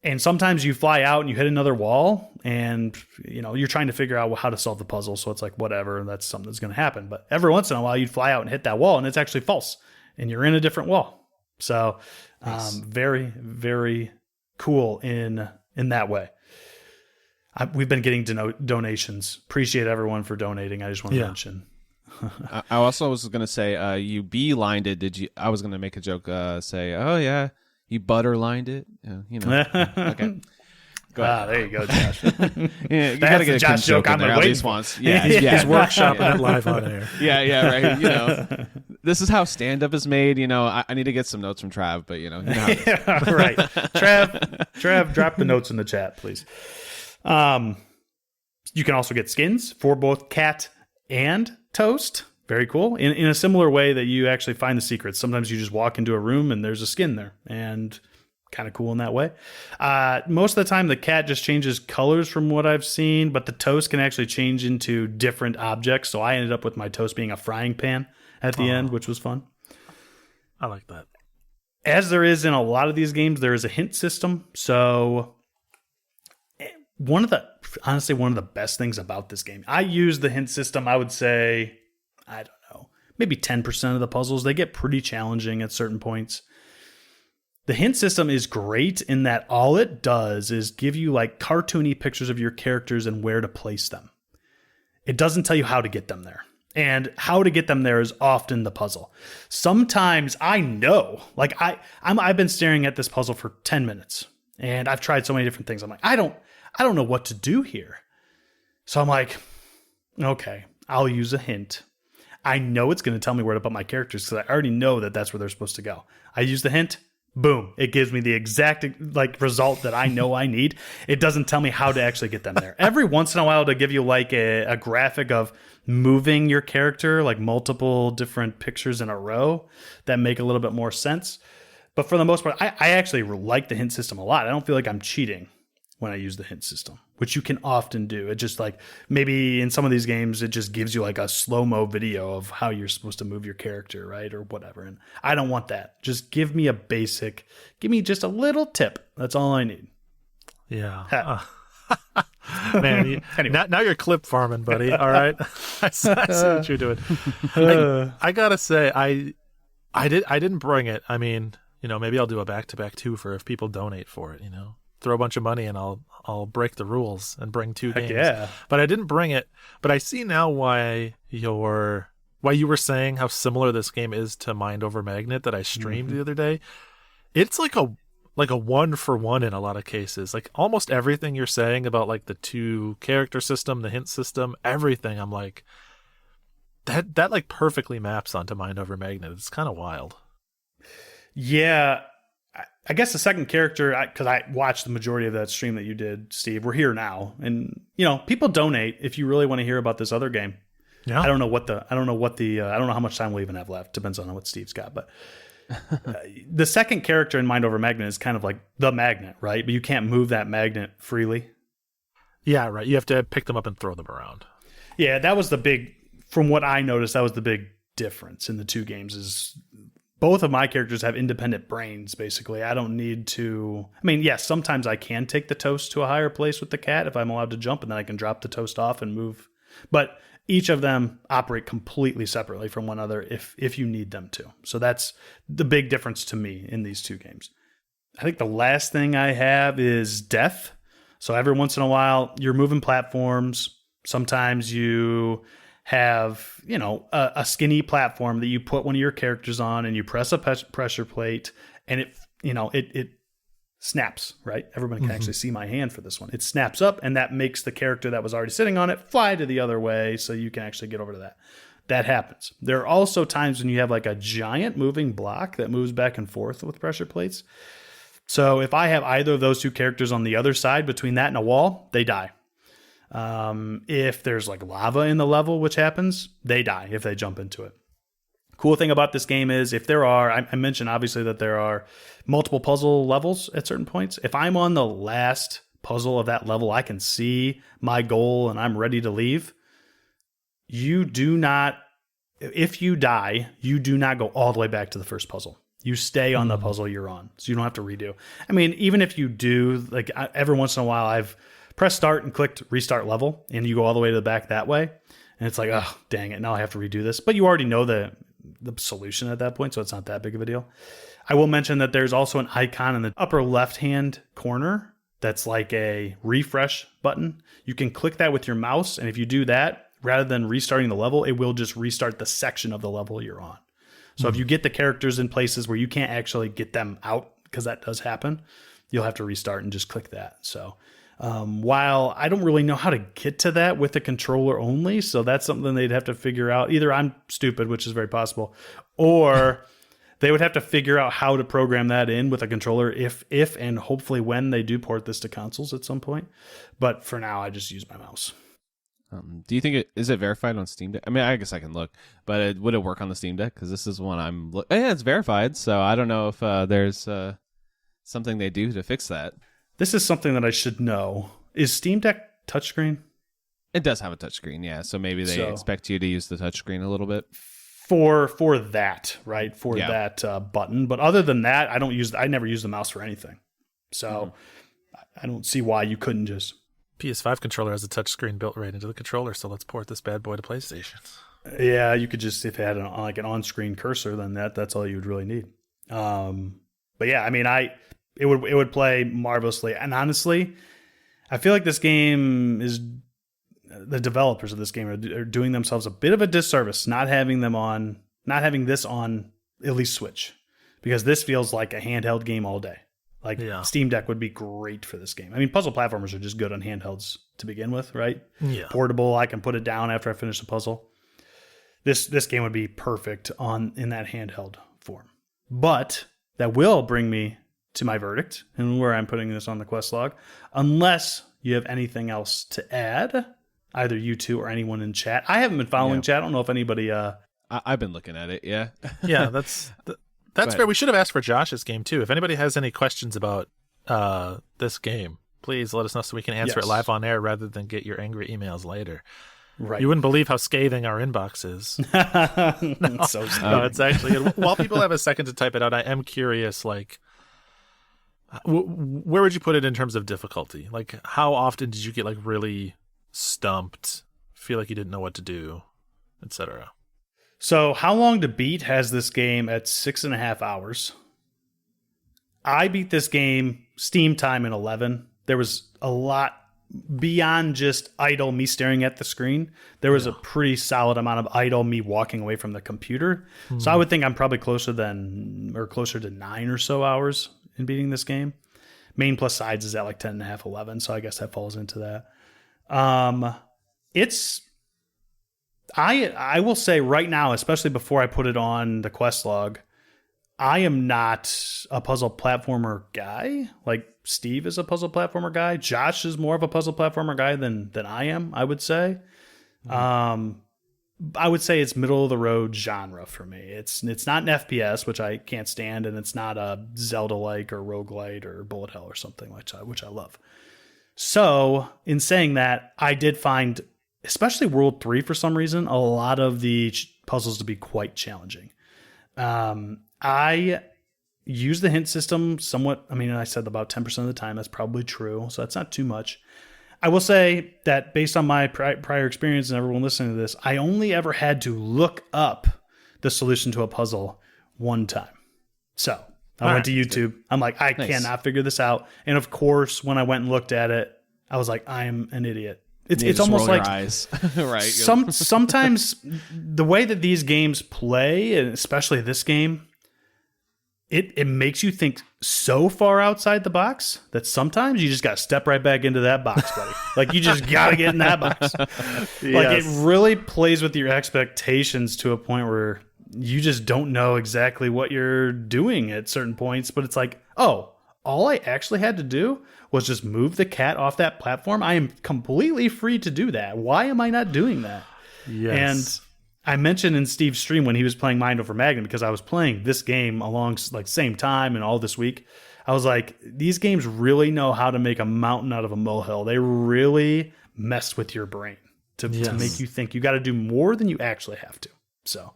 And sometimes you fly out and you hit another wall, and you're trying to figure out how to solve the puzzle. So it's like, whatever, that's something that's going to happen. But every once in a while you'd fly out and hit that wall, and it's actually false, and you're in a different wall. So nice. Very, very cool in that way. We've been getting donations. Appreciate everyone for donating. I just want to mention. I also was going to say, you beelined it. Did you? I was going to make a joke. Say, oh yeah, you butterlined it. Okay. Go ahead. There you go, Josh. You gotta get a Josh joke on there at least once. Yeah, he's workshopping it live on air. Yeah, right. This is how stand-up is made. I need to get some notes from Trav, but you know how it is. Right. Trav, drop the notes in the chat, please. You can also get skins for both Cat and Toast. Very cool. In a similar way that you actually find the secrets. Sometimes you just walk into a room and there's a skin there, and kind of cool in that way. Most of the time, the Cat just changes colors from what I've seen, but the Toast can actually change into different objects. So I ended up with my Toast being a frying pan at the end, which was fun. I like that. As there is in a lot of these games, there is a hint system. So one of the best things about this game, I use the hint system. I would say, I don't know, maybe 10% of the puzzles, they get pretty challenging at certain points. The hint system is great in that all it does is give you like cartoony pictures of your characters and where to place them. It doesn't tell you how to get them there. And how to get them there is often the puzzle. Sometimes I know, like I've been staring at this puzzle for 10 minutes and I've tried so many different things. I'm like, I don't know what to do here. So I'm like, okay, I'll use a hint. I know it's going to tell me where to put my characters because I already know that that's where they're supposed to go. I use the hint. Boom. It gives me the exact result that I know I need. It doesn't tell me how to actually get them there. Every once in a while to give you like a graphic of moving your character, like multiple different pictures in a row that make a little bit more sense. But for the most part, I actually like the hint system a lot. I don't feel like I'm cheating when I use the hint system, which you can often do. It just like maybe in some of these games, it just gives you like a slow-mo video of how you're supposed to move your character, right? Or whatever. And I don't want that. Just give me give me just a little tip. That's all I need. Yeah. Man, anyway. Now you're clip farming, buddy. All right. I see what you're doing. I gotta say, I didn't bring it. I mean, maybe I'll do a back-to-back too for if people donate for it, Throw a bunch of money and I'll break the rules and bring 2 games. Yeah. But I didn't bring it. But I see now why you were saying how similar this game is to Mind Over Magnet that I streamed the other day. It's like a 1-for-1 in a lot of cases. Like almost everything you're saying about like the 2 character system, the hint system, everything. I'm like that like perfectly maps onto Mind Over Magnet. It's kind of wild. Yeah. I guess the second character, because I watched the majority of that stream that you did, Steve. We're here now, and people donate if you really want to hear about this other game. Yeah, I don't know how much time we'll even have left. Depends on what Steve's got, but the second character in Mind Over Magnet is kind of like the magnet, right? But you can't move that magnet freely. Yeah, right. You have to pick them up and throw them around. Yeah, that was from what I noticed, that was the big difference in the 2 games is both of my characters have independent brains, basically. I don't need to... I mean, yes, sometimes I can take the Toast to a higher place with the Cat if I'm allowed to jump, and then I can drop the Toast off and move. But each of them operate completely separately from one another if you need them to. So that's the big difference to me in these 2 games. I think the last thing I have is Death. So every once in a while, you're moving platforms. Sometimes you have, a skinny platform that you put one of your characters on and you press a pressure plate and it snaps, right? Everybody can actually see my hand for this one. It snaps up and that makes the character that was already sitting on it fly to the other way so you can actually get over to that. That happens. There are also times when you have like a giant moving block that moves back and forth with pressure plates. So if I have either of those two characters on the other side between that and a wall, they die. If there's like lava in the level, which happens, they die if they jump into it. Cool thing about this game is if there are, I mentioned obviously that there are multiple puzzle levels at certain points. If I'm on the last puzzle of that level, I can see my goal and I'm ready to leave. If you die, you do not go all the way back to the first puzzle. You stay on the puzzle you're on, so you don't have to redo. I mean, even if you do, like every once in a while, I've pressed start and clicked restart level, and you go all the way to the back that way, and it's like, oh, dang it, now I have to redo this. But you already know the solution at that point, so it's not that big of a deal. I will mention that there's also an icon in the upper left-hand corner that's like a refresh button. You can click that with your mouse, and if you do that, rather than restarting the level, it will just restart the section of the level you're on. So if you get the characters in places where you can't actually get them out, because that does happen, you'll have to restart and just click that. So while I don't really know how to get to that with the controller only, so that's something they'd have to figure out. Either I'm stupid, which is very possible, or they would have to figure out how to program that in with a controller if and hopefully when they do port this to consoles at some point. But for now, I just use my mouse. Do you think is it verified on Steam Deck? I mean, I guess I can look, but would it work on the Steam Deck? Because this is one yeah, it's verified, so I don't know if there's something they do to fix that. This is something that I should know. Is Steam Deck touchscreen? It does have a touchscreen, yeah. So maybe they expect you to use the touchscreen a little bit for that, right? That button. But other than that, I never use the mouse for anything. So I don't see why you couldn't just. PS5 controller has a touchscreen built right into the controller, so let's port this bad boy to PlayStation. Yeah, you could just, if it had an on-screen cursor, then that's all you would really need. But yeah, I mean, it would play marvelously. And honestly, I feel like this game is, the developers of this game are doing themselves a bit of a disservice not having this on at least Switch, because this feels like a handheld game all day. Steam Deck would be great for this game. I mean, puzzle platformers are just good on handhelds to begin with, right? Yeah. Portable, I can put it down after I finish the puzzle. This game would be perfect in that handheld form. But that will bring me to my verdict and where I'm putting this on the quest log. Unless you have anything else to add, either you two or anyone in chat. I haven't been following chat. I don't know if anybody... I've been looking at it, yeah. Yeah, that's fair. We should have asked for Josh's game, too. If anybody has any questions about this game, please let us know so we can answer it live on air rather than get your angry emails later. Right. You wouldn't believe how scathing our inbox is. No, so no, it's actually good. While people have a second to type it out, I am curious, where would you put it in terms of difficulty? Like, how often did you get, really stumped, feel like you didn't know what to do, etc.? So How Long to Beat has this game at 6.5 hours. I beat this game Steam time in 11. There was a lot beyond just idle me staring at the screen. There was a pretty solid amount of idle me walking away from the computer. So I would think I'm probably closer to 9 or so hours in beating this game. Main plus sides is at 10.5, 11. So I guess that falls into that. I will say right now, especially before I put it on the quest log, I am not a puzzle platformer guy. Like Steve is a puzzle platformer guy. Josh is more of a puzzle platformer guy than I am, I would say. I would say it's middle of the road genre for me. It's not an FPS, which I can't stand, and it's not a Zelda-like or roguelite or bullet hell or something which I love. So in saying that, I did find, especially World 3 for some reason, a lot of the puzzles to be quite challenging. I use the hint system somewhat. I mean, I said about 10% of the time. That's probably true, so that's not too much. I will say that based on my prior experience and everyone listening to this, I only ever had to look up the solution to a puzzle one time. So I went to YouTube. I'm like, I cannot figure this out. And of course, when I went and looked at it, I was like, I'm an idiot. You It's just almost roll like your eyes. Right. sometimes the way that these games play, and especially this game, it makes you think so far outside the box that sometimes you just got to step right back into that box, buddy. Like you just got to get in that box. Like it really plays with your expectations to a point where you just don't know exactly what you're doing at certain points. But it's like, oh, all I actually had to do was just move the cat off that platform. I am completely free to do that. Why am I not doing that? Yes. And I mentioned in Steve's stream when he was playing Mind Over Magnet, because I was playing this game along like same time and all this week. I was like, these games really know how to make a mountain out of a molehill. They really mess with your brain to make you think you got to do more than you actually have to. So,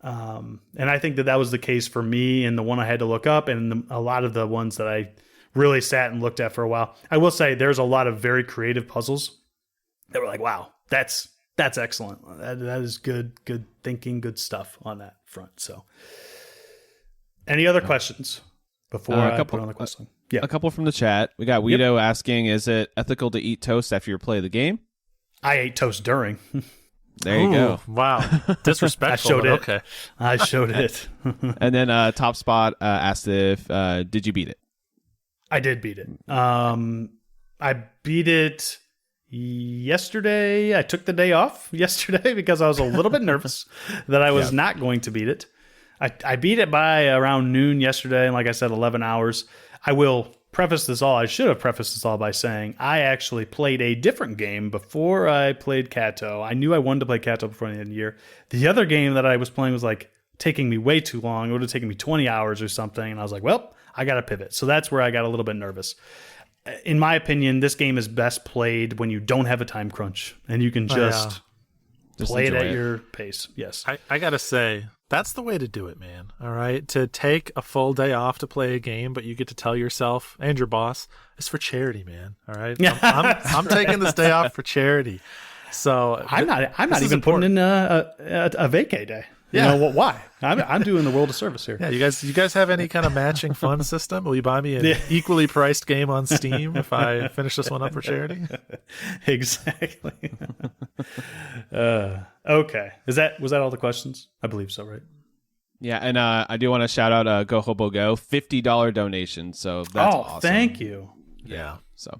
and I think that was the case for me and the one I had to look up and a lot of the ones that I really sat and looked at for a while. I will say there's a lot of very creative puzzles that were like, wow, that's excellent. That is good thinking, good stuff on that front. So, any other questions before I put on the quest line? Yeah, a couple from the chat. We got Guido asking, "Is it ethical to eat toast after you play the game?" I ate toast during. There you go. Wow, disrespectful. I showed it. Okay, I showed it. And then Top Spot asked if did you beat it? I did beat it. I beat it yesterday. I took the day off yesterday because I was a little bit nervous that I was not going to beat it. I beat it by around noon yesterday, and like I said, 11 hours. I will preface this all. I should have prefaced this all by saying I actually played a different game before I played Cato. I knew I wanted to play Cato before the end of the year. The other game that I was playing was like taking me way too long. It would have taken me 20 hours or something, and I was like, well, I got to pivot. So that's where I got a little bit nervous. In my opinion, this game is best played when you don't have a time crunch and you can just play it at your pace. Yes. I gotta say, that's the way to do it, man. All right, to take a full day off to play a game, but you get to tell yourself and your boss it's for charity, man. All right, I'm taking this day off for charity. So I'm not even putting in a vacay day. Yeah. You know what? Why? I'm doing the world a service here. Yeah, you guys have any kind of matching fund system? Will you buy me an equally priced game on Steam if I finish this one up for charity? Exactly. Okay. Was that all the questions? I believe so, right? Yeah, and I do want to shout out Go Hobo Go, $50 donation. So that's awesome. Thank you. Yeah. So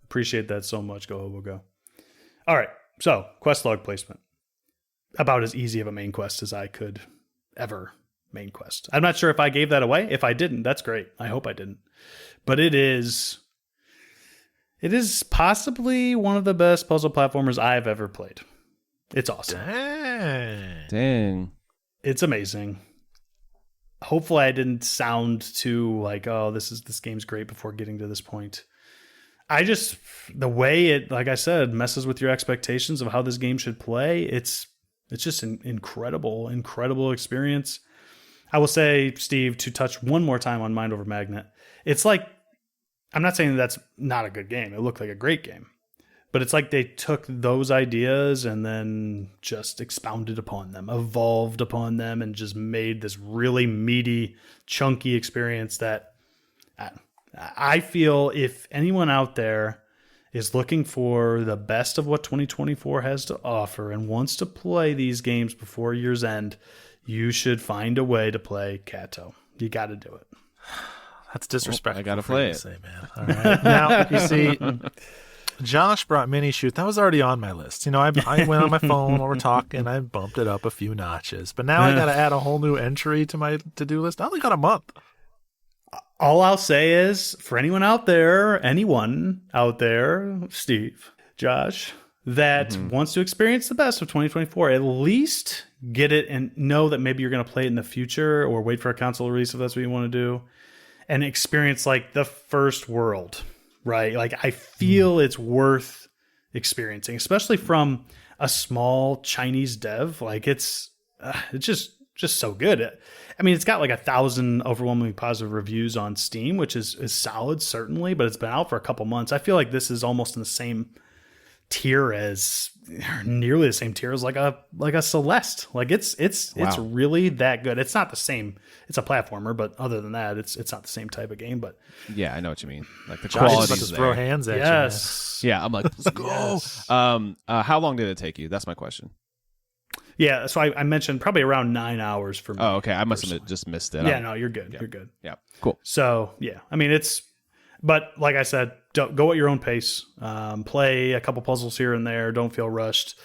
appreciate that so much, Go Hobo Go. All right. So quest log placement. About as easy of a main quest as I could ever main quest. I'm not sure if I gave that away. If I didn't, that's great. I hope I didn't. But it is possibly one of the best puzzle platformers I've ever played. It's awesome. Dang. It's amazing. Hopefully I didn't sound too like, oh, this game's great before getting to this point. The way it, like I said, messes with your expectations of how this game should play. It's just an incredible experience. I will say, Steve, to touch one more time on Mind Over Magnet, it's like, I'm not saying that's not a good game. It looked like a great game. But it's like they took those ideas and then just expounded upon them, evolved upon them, and just made this really meaty, chunky experience that I feel if anyone out there is looking for the best of what 2024 has to offer and wants to play these games before year's end, you should find a way to play Cato. You got to do it. That's disrespectful. I got to play it. Say, man. All right. Now, you see, Josh brought Minishoot. That was already on my list. You know, I went on my phone while we're talking. I bumped it up a few notches. But now I got to add a whole new entry to my to-do list. I only got a month. All I'll say is, for anyone out there, Steve, Josh, that wants to experience the best of 2024, at least get it and know that maybe you're going to play it in the future or wait for a console release if that's what you want to do, and experience like the first world, right? Like I feel it's worth experiencing, especially from a small Chinese dev. Like it's just so good. I mean, it's got like 1,000 overwhelmingly positive reviews on Steam, which is solid, certainly, but it's been out for a couple months. I feel like this is almost in the same tier as nearly the same tier as like a Celeste. Like it's really that good. It's not the same. It's a platformer, but other than that, it's not the same type of game. But Yeah, I know what you mean. Like the Josh is quality about to throw hands at yes, Yeah, I'm like, let's go. Yes. How long did it take you? That's my question. yeah. So I mentioned probably around 9 hours for me. Oh, okay. I must have just missed it. Yeah, no, you're good. Yeah. You're good. Yeah, cool. So yeah, I mean but like I said, don't go at your own pace. Play a couple puzzles here and there. Don't feel rushed.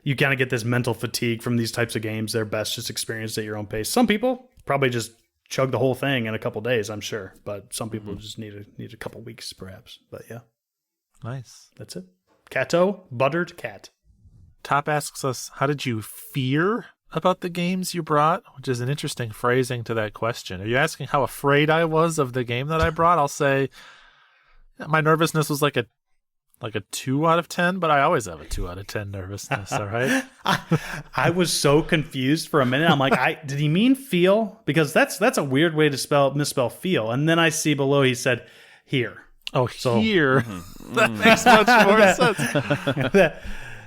You kind of get this mental fatigue from these types of games. They're best just experienced at your own pace. Some people probably just chug the whole thing in a couple days, I'm sure. But some people just need a couple weeks, perhaps. But yeah, Nice. that's it. Cato, buttered cat. Top asks us, how did you fear about the games you brought? Which is an interesting phrasing to that question. Are you asking how afraid I was of the game that I brought? I'll say my nervousness was like a 2 out of 10, but I always have a 2 out of 10 nervousness, all right? I was so confused for a minute. I'm like, did he mean feel? Because that's a weird way to misspell feel. And then I see below he said here. Oh, So- here. That makes much more sense.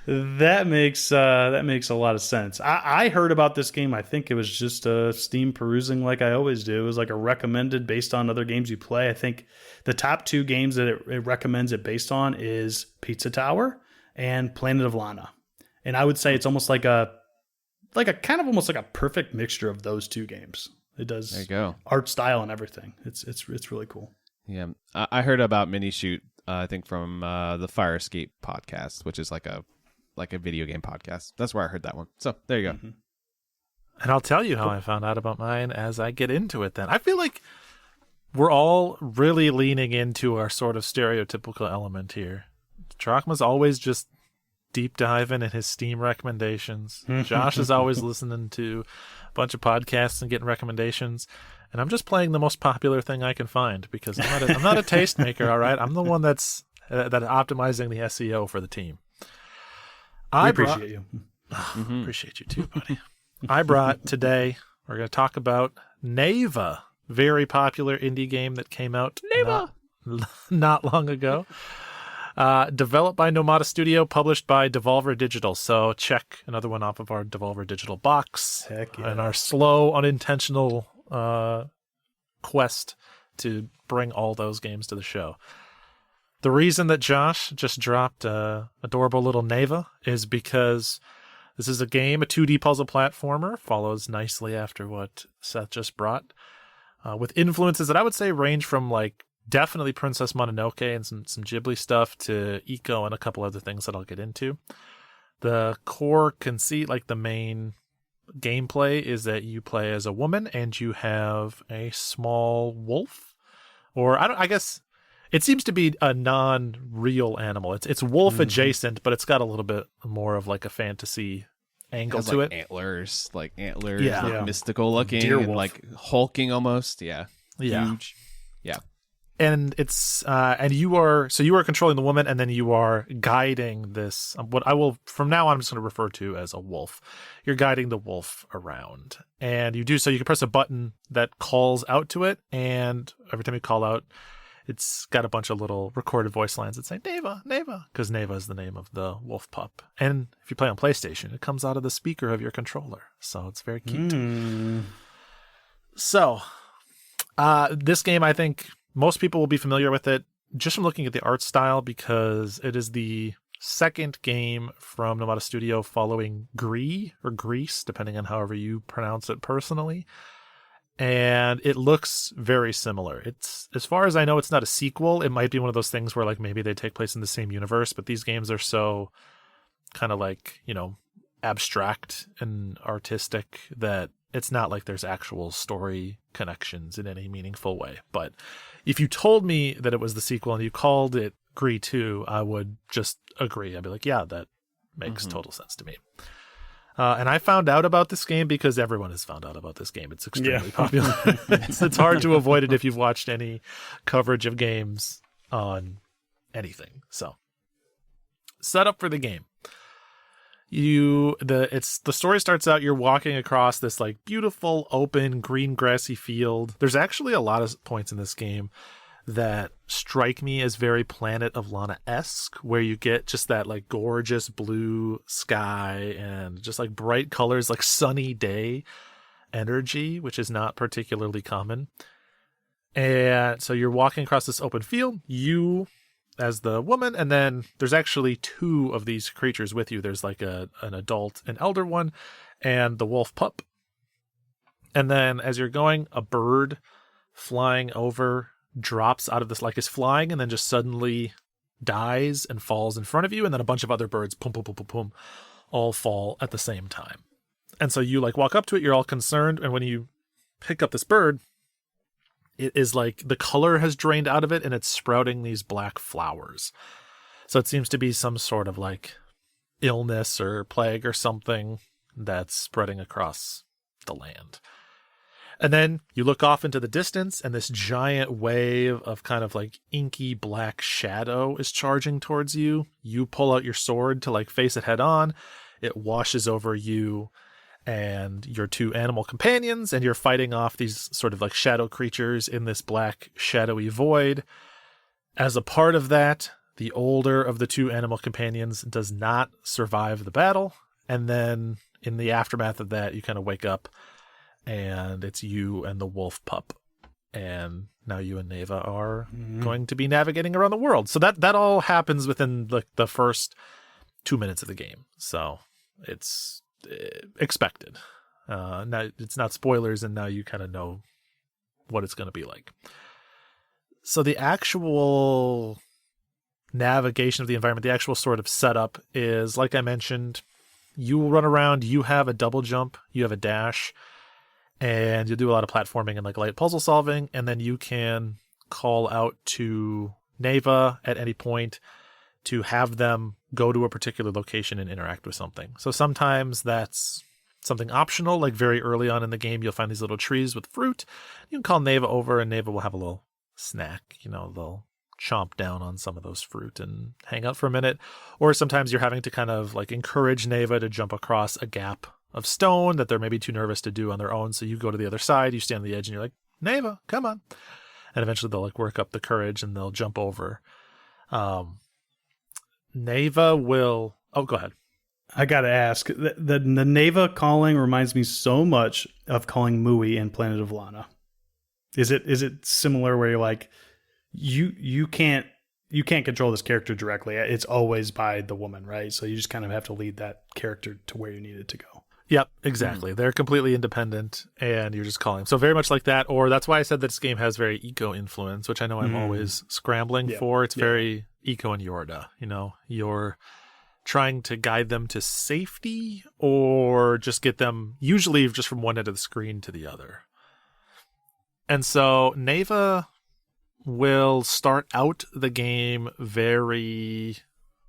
That makes a lot of sense. I heard about this game. I think it was just Steam perusing like I always do. It was like a recommended based on other games you play. I think the top 2 games that it recommends it based on is Pizza Tower and Planet of Lana. And I would say it's almost like a kind of almost like a perfect mixture of those 2 games. It does There you go. art style and everything. It's really cool. Yeah, I heard about Minishoot. I think from the Fire Escape podcast, which is like a video game podcast. That's where I heard that one. So there you go. Mm-hmm. And I'll tell you how I found out about mine as I get into it then. I feel like we're all really leaning into our sort of stereotypical element here. Drachma's always just deep diving in his Steam recommendations. Josh is always listening to a bunch of podcasts and getting recommendations. And I'm just playing the most popular thing I can find because I'm not a tastemaker, all right? I'm the one that's optimizing the SEO for the team. I appreciate you. Appreciate you too, buddy. I brought today, we're going to talk about Neva, very popular indie game that came out not long ago. Developed by Nomada Studio, published by Devolver Digital. So check another one off of our Devolver Digital box. Heck yeah. And our slow, unintentional quest to bring all those games to the show. The reason that Josh just dropped adorable little Neva is because this is a game, a 2D puzzle platformer, follows nicely after what Seth just brought, with influences that I would say range from like definitely Princess Mononoke and some Ghibli stuff to Ico and a couple other things that I'll get into. The core conceit, like the main gameplay, is that you play as a woman and you have a small wolf, or I guess it seems to be a non-real animal. It's wolf adjacent, but it's got a little bit more of like a fantasy angle to it. Antlers, Yeah. like mystical looking, Deer and wolf. like hulking almost. Yeah, Yeah. huge. Yeah, And it's and you are controlling the woman, and then you are guiding this. What I will from now on, I'm just going to refer to as a wolf. You're guiding the wolf around, and you do so. You can press a button that calls out to it, and every time you call out, it's got a bunch of little recorded voice lines that say Neva, Neva, because Neva is the name of the wolf pup. And if you play on PlayStation, it comes out of the speaker of your controller, so it's very cute. So, this game, I think most people will be familiar with it just from looking at the art style, because it is the second game from Nomada Studio following Gree or Grease, depending on however you pronounce it personally. And it looks very similar. It's, as far as I know, it's not a sequel. It might be one of those things where like maybe they take place in the same universe, but these games are so kind of like, you know, abstract and artistic that it's not like there's actual story connections in any meaningful way. But if you told me that it was the sequel and you called it Gree 2, I would just agree. I'd be like, yeah, that makes total sense to me. And I found out about this game because everyone has found out about this game. It's extremely popular. It's hard to avoid it if you've watched any coverage of games on anything. So, set up for the game. The story starts out, you're walking across this like beautiful open green grassy field. There's actually a lot of points in this game that strike me as very Planet of Lana-esque, where you get just that like gorgeous blue sky and just like bright colors, like sunny day energy, which is not particularly common. And so you're walking across this open field, you as the woman, and then there's actually two of these creatures with you. There's like an adult, an elder one, and the wolf pup. And then as you're going, a bird flying over drops out of this, like is flying, and then just suddenly dies and falls in front of you. And then a bunch of other birds, pum, pum, pum, pum, pum, all fall at the same time. And so you like walk up to it, you're all concerned. And when you pick up this bird, it is like the color has drained out of it and it's sprouting these black flowers. So it seems to be some sort of like illness or plague or something that's spreading across the land. And then you look off into the distance and this giant wave of kind of like inky black shadow is charging towards you. You pull out your sword to like face it head on. It washes over you and your two animal companions, and you're fighting off these sort of like shadow creatures in this black shadowy void. As a part of that, the older of the two animal companions does not survive the battle. And then in the aftermath of that, you kind of wake up and it's you and the wolf pup. And now you and Neva are going to be navigating around the world. So that all happens within the first 2 minutes of the game. So it's expected. Now it's not spoilers, and now you kind of know what it's going to be like. So the actual navigation of the environment, the actual sort of setup is, like I mentioned, you will run around, you have a double jump, you have a dash, and you'll do a lot of platforming and like light puzzle solving, and then you can call out to Neva at any point to have them go to a particular location and interact with something. So sometimes that's something optional, like very early on in the game, you'll find these little trees with fruit. You can call Neva over and Neva will have a little snack. You know, they'll chomp down on some of those fruit and hang out for a minute. Or sometimes you're having to kind of like encourage Neva to jump across a gap of stone that they're maybe too nervous to do on their own. So you go to the other side, you stand on the edge and you're like, Neva, come on. And eventually they'll like work up the courage and they'll jump over. Neva will... Oh, go ahead. I gotta ask, the Neva calling reminds me so much of calling Mui in Planet of Lana. Is it similar where you're like, you can't control this character directly? It's always by the woman, right? So you just kind of have to lead that character to where you need it to go. Yep, exactly. They're completely independent, and you're just calling. So very much like that, or that's why I said that this game has very eco influence, which I know I'm always scrambling for. It's very eco and Yorda. You know, you're trying to guide them to safety, or just get them usually just from one end of the screen to the other. And so Neva will start out the game very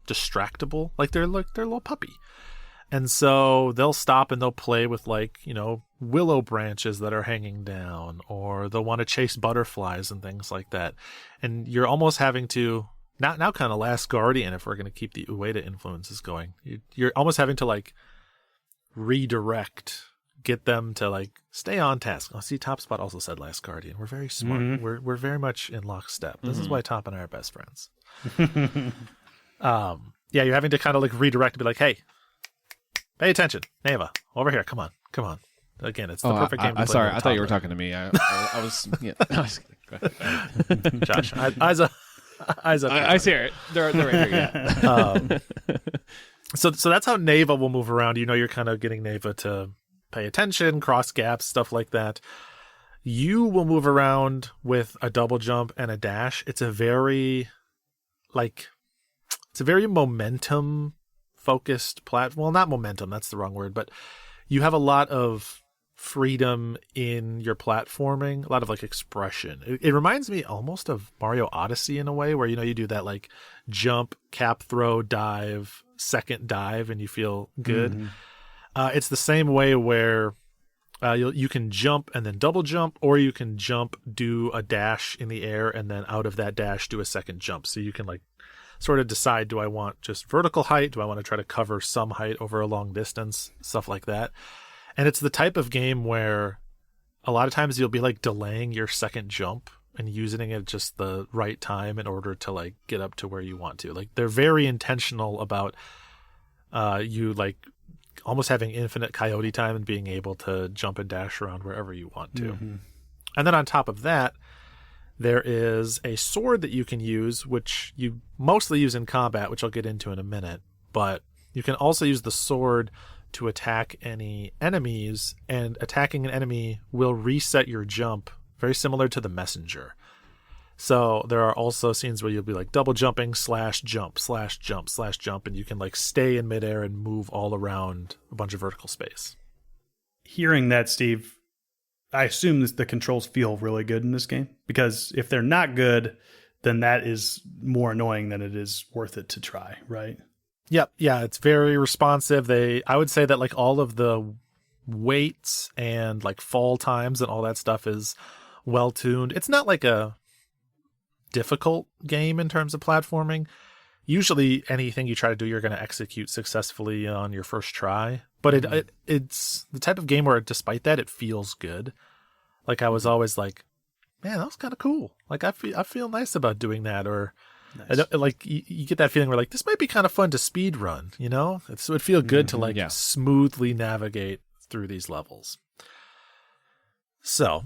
distractible, like they're a little puppy. And so they'll stop and they'll play with like, you know, willow branches that are hanging down, or they'll want to chase butterflies and things like that. And you're almost having to, now kind of Last Guardian, if we're going to keep the Ueda influences going, you're almost having to like redirect, get them to like stay on task. Oh, see, Top Spot also said Last Guardian. We're very smart. We're very much in lockstep. This is why Top and I are best friends. Yeah, you're having to kind of like redirect and be like, hey, pay attention, Neva, over here. Come on. Again, it's the perfect game. I'm sorry, I thought you were talking to me. I was. Yeah. Josh, eyes up. I see it. They're right here. Yeah. So that's how Neva will move around. You know, you're kind of getting Neva to pay attention, cross gaps, stuff like that. You will move around with a double jump and a dash. It's a very momentum focused platform. Well, not momentum, that's the wrong word, but you have a lot of freedom in your platforming, a lot of like expression. It reminds me almost of Mario Odyssey in a way, where, you know, you do that like jump, cap throw, dive, second dive, and you feel good. It's the same way where you can jump and then double jump, or you can jump, do a dash in the air, and then out of that dash do a second jump. So you can like sort of decide, do I want just vertical height? Do I want to try to cover some height over a long distance? Stuff like that. And it's the type of game where a lot of times you'll be like delaying your second jump and using it at just the right time in order to like get up to where you want to. Like they're very intentional about you like almost having infinite coyote time and being able to jump and dash around wherever you want to. Mm-hmm. And then on top of that, there is a sword that you can use, which you mostly use in combat, which I'll get into in a minute. But you can also use the sword to attack any enemies, and attacking an enemy will reset your jump, very similar to the messenger. So there are also scenes where you'll be like double jumping /jump /jump, and you can like stay in midair and move all around a bunch of vertical space. Hearing that, Steve, I assume the controls feel really good in this game, because if they're not good, then that is more annoying than it is worth it to try, right? Yep. Yeah, it's very responsive. I would say that like all of the weights and like fall times and all that stuff is well tuned. It's not like a difficult game in terms of platforming. Usually anything you try to do, you're going to execute successfully on your first try. But it's the type of game where, despite that, it feels good. Like I was always like, man, that was kind of cool. Like I feel nice about doing that. Or Nice. like you get that feeling where like this might be kind of fun to speed run. You know, it would feel good to like smoothly navigate through these levels. So,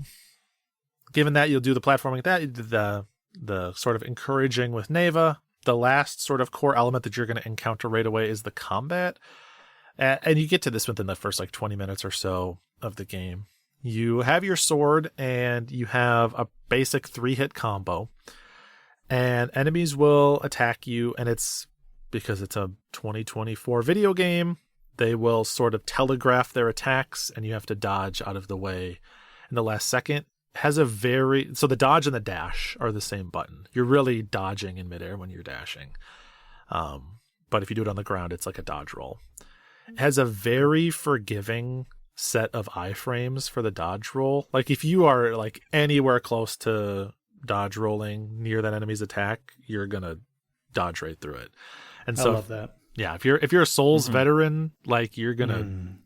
given that you'll do the platforming, the sort of encouraging with Neva. The last sort of core element that you're going to encounter right away is the combat. And you get to this within the first like 20 minutes or so of the game. You have your sword and you have a basic 3-hit combo. And enemies will attack you, and it's because it's a 2024 video game, they will sort of telegraph their attacks and you have to dodge out of the way in the last second. So the dodge and the dash are the same button. You're really dodging in midair when you're dashing. But if you do it on the ground, it's like a dodge roll. It has a very forgiving set of iframes for the dodge roll. Like if you are like anywhere close to dodge rolling near that enemy's attack, you're gonna dodge right through it. And so I love that. Yeah, if you're a Souls veteran, like you're gonna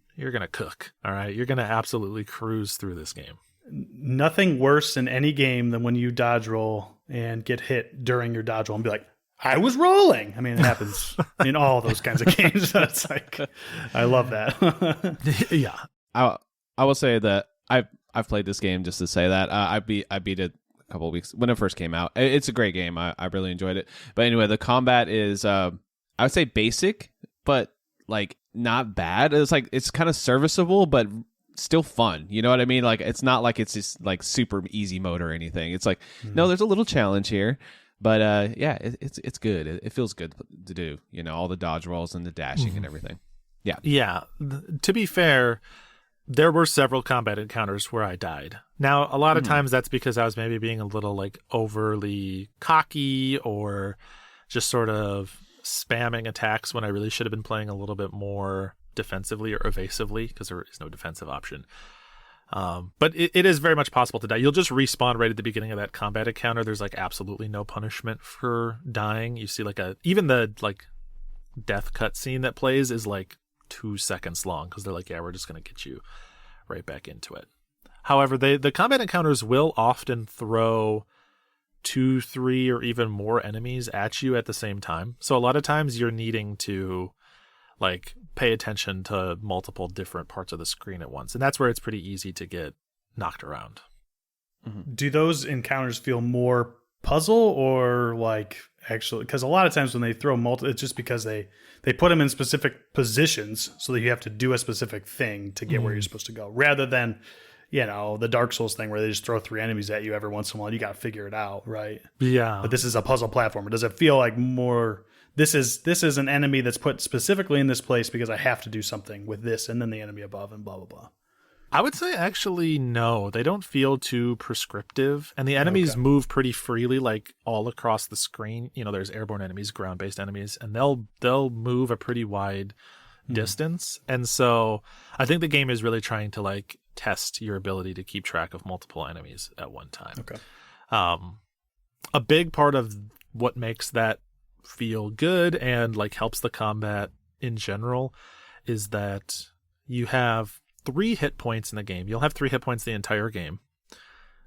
cook. All right, you're gonna absolutely cruise through this game. Nothing worse in any game than when you dodge roll and get hit during your dodge roll and be like, I was rolling. I mean, it happens in all those kinds of games. It's like, I love that. Yeah. I will say that I've played this game just to say that. I beat it a couple of weeks when it first came out. It's a great game. I really enjoyed it. But anyway, the combat is, I would say basic, but like not bad. It's kind of serviceable, but still fun. You know what I mean? Like it's not like it's just like super easy mode or anything. It's like no, there's a little challenge here, but it's good. It feels good to do. You know, all the dodge rolls and the dashing and everything. Yeah. To be fair, there were several combat encounters where I died. Now, a lot of times that's because I was maybe being a little like overly cocky or just sort of spamming attacks when I really should have been playing a little bit more defensively or evasively, because there is no defensive option. But it is very much possible to die. You'll just respawn right at the beginning of that combat encounter. There's like absolutely no punishment for dying. You see like even the like death cutscene that plays is like 2 seconds long, because they're like, yeah, we're just going to get you right back into it. However, the combat encounters will often throw 2, 3, or even more enemies at you at the same time. So a lot of times you're needing to like pay attention to multiple different parts of the screen at once. And that's where it's pretty easy to get knocked around. Do those encounters feel more puzzle or like actually, because a lot of times when they throw it's just because they put them in specific positions so that you have to do a specific thing to get where you're supposed to go, rather than, you know, the Dark Souls thing where they just throw 3 enemies at you every once in a while. You got to figure it out, right? Yeah. But this is a puzzle platformer. Does it feel like more, this is an enemy that's put specifically in this place because I have to do something with this and then the enemy above and blah, blah, blah? I would say actually no. They don't feel too prescriptive, and the enemies move pretty freely, like all across the screen. You know, there's airborne enemies, ground-based enemies, and they'll move a pretty wide distance. And so I think the game is really trying to like test your ability to keep track of multiple enemies at one time. Okay. A big part of what makes that feel good and like helps the combat in general is that you have 3 hit points in the game. You'll have 3 hit points the entire game.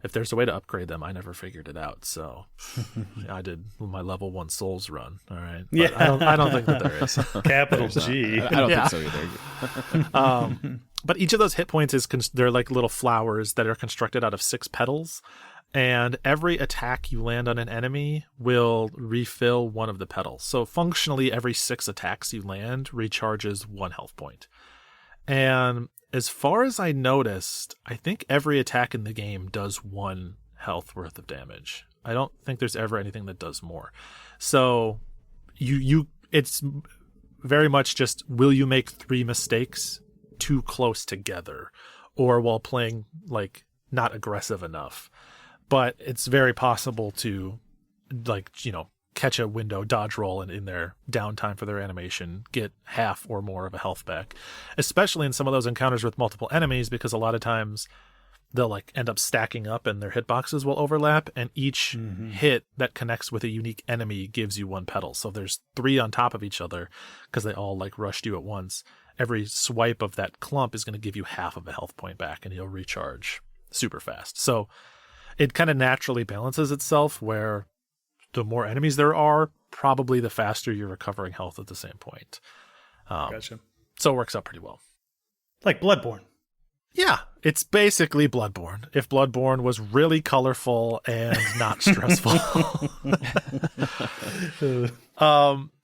if there's a way to upgrade them, I never figured it out. So I did my level 1 Souls run. All right. But Yeah. I don't think that there is. Capital G. I don't Yeah. think so either. But each of those hit points they're like little flowers that are constructed out of 6 petals. And every attack you land on an enemy will refill one of the petals. So functionally, every 6 attacks you land recharges 1 health point. And as far as I noticed, I think every attack in the game does 1 health worth of damage. I don't think there's ever anything that does more. So it's very much just, will you make 3 mistakes too close together, or while playing like not aggressive enough? But it's very possible to, like, catch a window, dodge roll, and in their downtime for their animation, get half or more of a health back, especially in some of those encounters with multiple enemies, because a lot of times they'll like end up stacking up and their hitboxes will overlap, and each hit that connects with a unique enemy gives you 1 petal. So if there's 3 on top of each other because they all like rushed you at once, every swipe of that clump is going to give you half of a health point back, and you'll recharge super fast. So it kind of naturally balances itself, where the more enemies there are, probably the faster you're recovering health at the same point. Gotcha. So it works out pretty well. Like Bloodborne. Yeah, it's basically Bloodborne. If Bloodborne was really colorful and not stressful.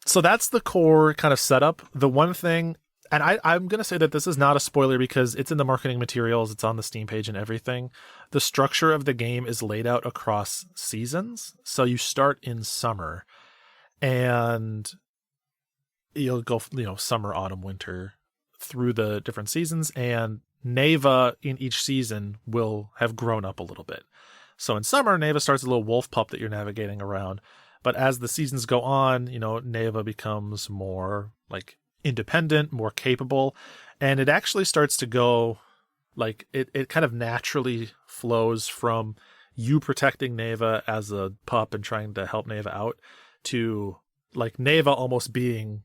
So that's the core kind of setup. The one thing, and I'm going to say that this is not a spoiler because it's in the marketing materials, it's on the Steam page and everything. The structure of the game is laid out across seasons. So you start in summer and you'll go, summer, autumn, winter through the different seasons, and Neva in each season will have grown up a little bit. So in summer, Neva starts a little wolf pup that you're navigating around. But as the seasons go on, Neva becomes more like independent, more capable, and it actually starts to go like it kind of naturally flows from you protecting Neva as a pup and trying to help Neva out to like Neva almost being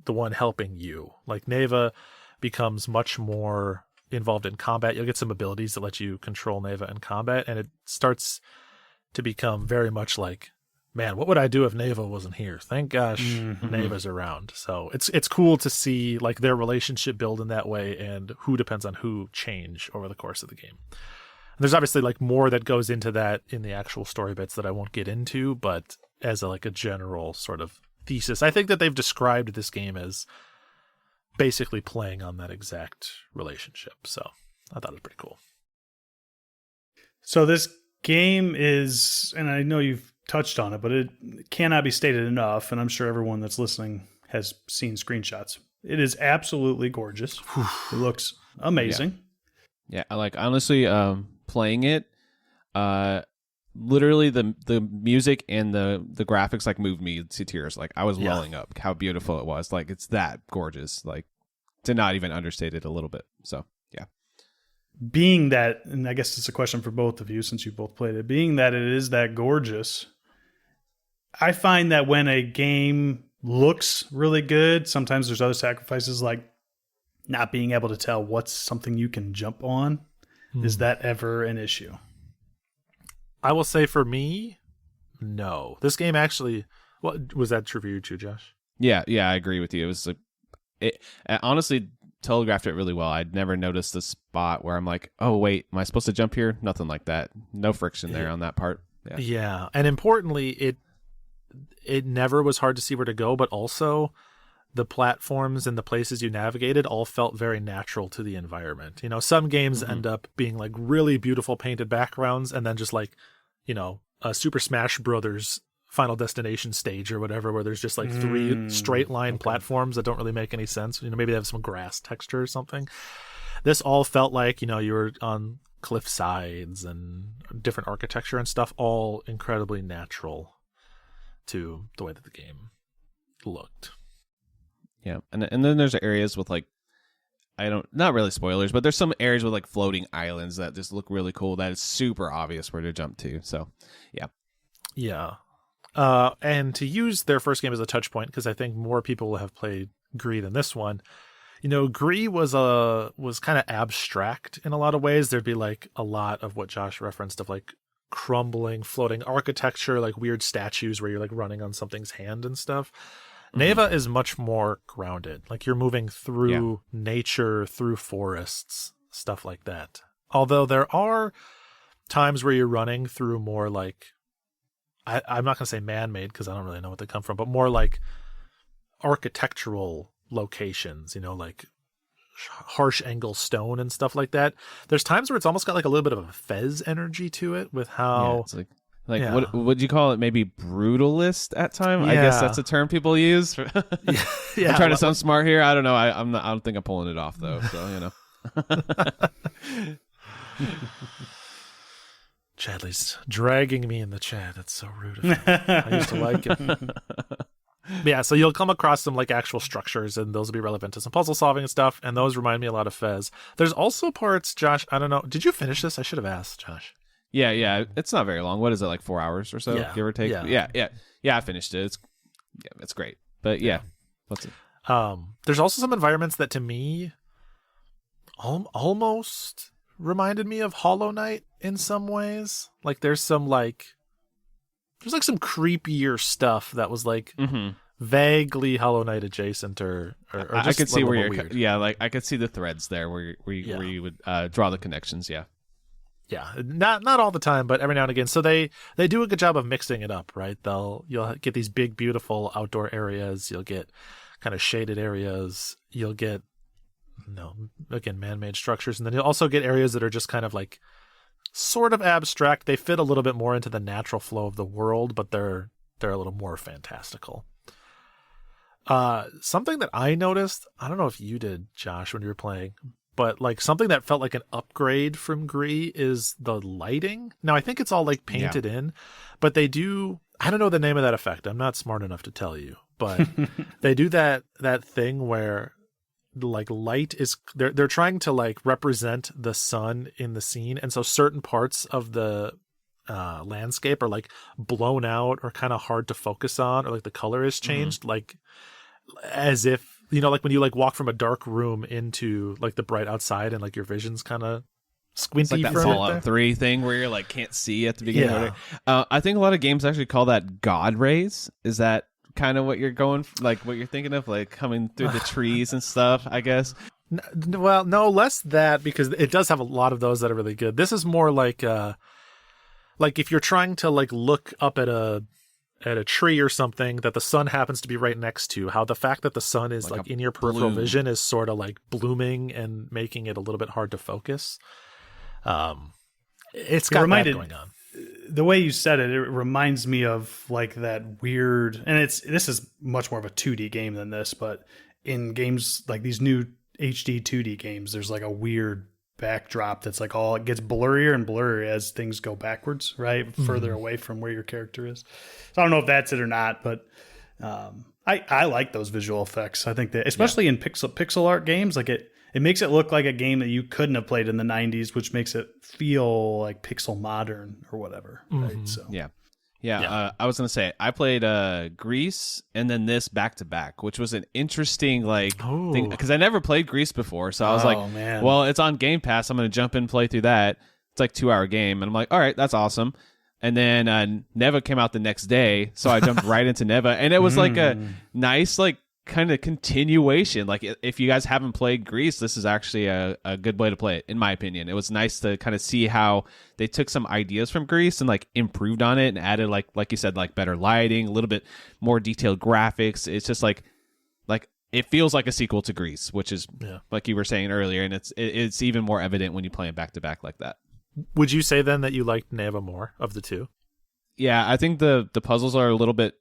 the one helping you. Like Neva becomes much more involved in combat. You'll get some abilities that let you control Neva in combat, and it starts to become very much like, man, what would I do if Neva wasn't here? Thank gosh Neva's around. So it's cool to see like their relationship build in that way, and who depends on who change over the course of the game. And there's obviously like more that goes into that in the actual story bits that I won't get into, but as a general sort of thesis, I think that they've described this game as basically playing on that exact relationship. So I thought it was pretty cool. So this game is, and I know you've touched on it, but it cannot be stated enough, and I'm sure everyone that's listening has seen screenshots. It is absolutely gorgeous. It looks amazing. Yeah, I like, honestly, playing it, literally the music and the graphics like moved me to tears. Like I was welling up how beautiful it was. Like it's that gorgeous, like to not even understate it a little bit. So yeah. Being that, and I guess it's a question for both of you since you both played it, being that it is that gorgeous, I find that when a game looks really good, sometimes there's other sacrifices like not being able to tell what's something you can jump on. Is that ever an issue? I will say for me, no. This game actually, was that true for you too, Josh? Yeah, I agree with you. It was like, it honestly telegraphed it really well. I'd never noticed the spot where I'm like, oh wait, am I supposed to jump here? Nothing like that. No friction there on that part. Yeah, and importantly, it never was hard to see where to go, but also the platforms and the places you navigated all felt very natural to the environment. Some games end up being like really beautiful painted backgrounds, and then just like, a Super Smash Brothers Final Destination stage or whatever, where there's just like 3 straight line platforms that don't really make any sense. Maybe they have some grass texture or something. This all felt like, you were on cliff sides and different architecture and stuff, all incredibly natural to the way that the game looked. Yeah, and then there's areas with like, not really spoilers, but there's some areas with like floating islands that just look really cool. That is super obvious where to jump to. So, yeah. And to use their first game as a touch point, because I think more people will have played Greed than this one, Gree was kind of abstract in a lot of ways. There'd be like a lot of what Josh referenced of like crumbling, floating architecture, like weird statues where you're like running on something's hand and stuff. Neva is much more grounded. Like you're moving through nature, through forests, stuff like that. Although there are times where you're running through more like, I'm not going to say man-made because I don't really know what they come from, but more like architectural locations, like harsh angle stone and stuff like that. There's times where it's almost got like a little bit of a Fez energy to it with how it's like what would you call it? Maybe brutalist at time. I guess that's a term people use. I'm trying to sound smart here. I don't know. I don't think I'm pulling it off though. So Chadley's dragging me in the chat. That's so rude of him. I used to like it. Yeah, so you'll come across some like actual structures, and those will be relevant to some puzzle solving and stuff, and those remind me a lot of Fez. There's also parts, Josh, I don't know, did you finish this? I should have asked, Josh. Yeah, it's not very long. What is it, like 4 hours or so, give or take? Yeah, I finished it. It's great. But what's it? There's also some environments that to me almost reminded me of Hollow Knight in some ways. Like there's some some creepier stuff that was like vaguely Hollow Knight adjacent or just I could see where you're weird. like I could see the threads there where you would draw the connections. Yeah, not all the time, but every now and again. So they do a good job of mixing it up, right? You'll get these big, beautiful outdoor areas. You'll get kind of shaded areas. You'll get, again, man-made structures, and then you'll also get areas that are just kind of like sort of abstract. They fit a little bit more into the natural flow of the world, but they're a little more fantastical. Something that I noticed, I don't know if you did, Josh, when you were playing, but like something that felt like an upgrade from Gree is the lighting. Now I think it's all like painted in, but they do, I don't know the name of that effect. I'm not smart enough to tell you, but they do that thing where like light is, they're trying to like represent the sun in the scene. And so certain parts of the landscape are like blown out or kind of hard to focus on, or like the color is changed, like as if, like when you like walk from a dark room into like the bright outside and like your vision's kind of squinty. It's like that Fallout 3 thing where you're like can't see at the beginning. Yeah. I think a lot of games actually call that God rays. Is that kind of what you're what you're thinking of, like coming through the trees and stuff, I guess? Well, no, less that, because it does have a lot of those that are really good. This is more like if you're trying to like look up at a tree or something that the sun happens to be right next to, how the fact that the sun is like in your peripheral vision is sort of like blooming and making it a little bit hard to focus. It's got that going on. The way you said it reminds me of like that weird, and this is much more of a 2D game than this, but in games like these new HD 2D games, there's like a weird backdrop that's like it gets blurrier and blurrier as things go backwards, right? Further away from where your character is. So I don't know if that's it or not, but I like those visual effects. I think that especially in pixel art games, like it makes it look like a game that you couldn't have played in the 90s, which makes it feel like pixel modern or whatever. Right? So I was gonna say I played Grease and then this back to back, which was an interesting thing because I never played Grease before, so I was well, it's on Game Pass, I'm gonna jump in and play through that. It's like 2-hour game, and I'm like, all right, that's awesome. And then Neva came out the next day, so I jumped right into Neva, and it was like a nice kind of continuation. Like if you guys haven't played Grease, this is actually a good way to play it, in my opinion. It was nice to kind of see how they took some ideas from Grease and like improved on it and added like you said, like better lighting, a little bit more detailed graphics. It's just like it feels like a sequel to Grease, which is like you were saying earlier, and it's even more evident when you play it back to back like that. Would you say then that you liked Neva more of the two? Yeah, I think the puzzles are a little bit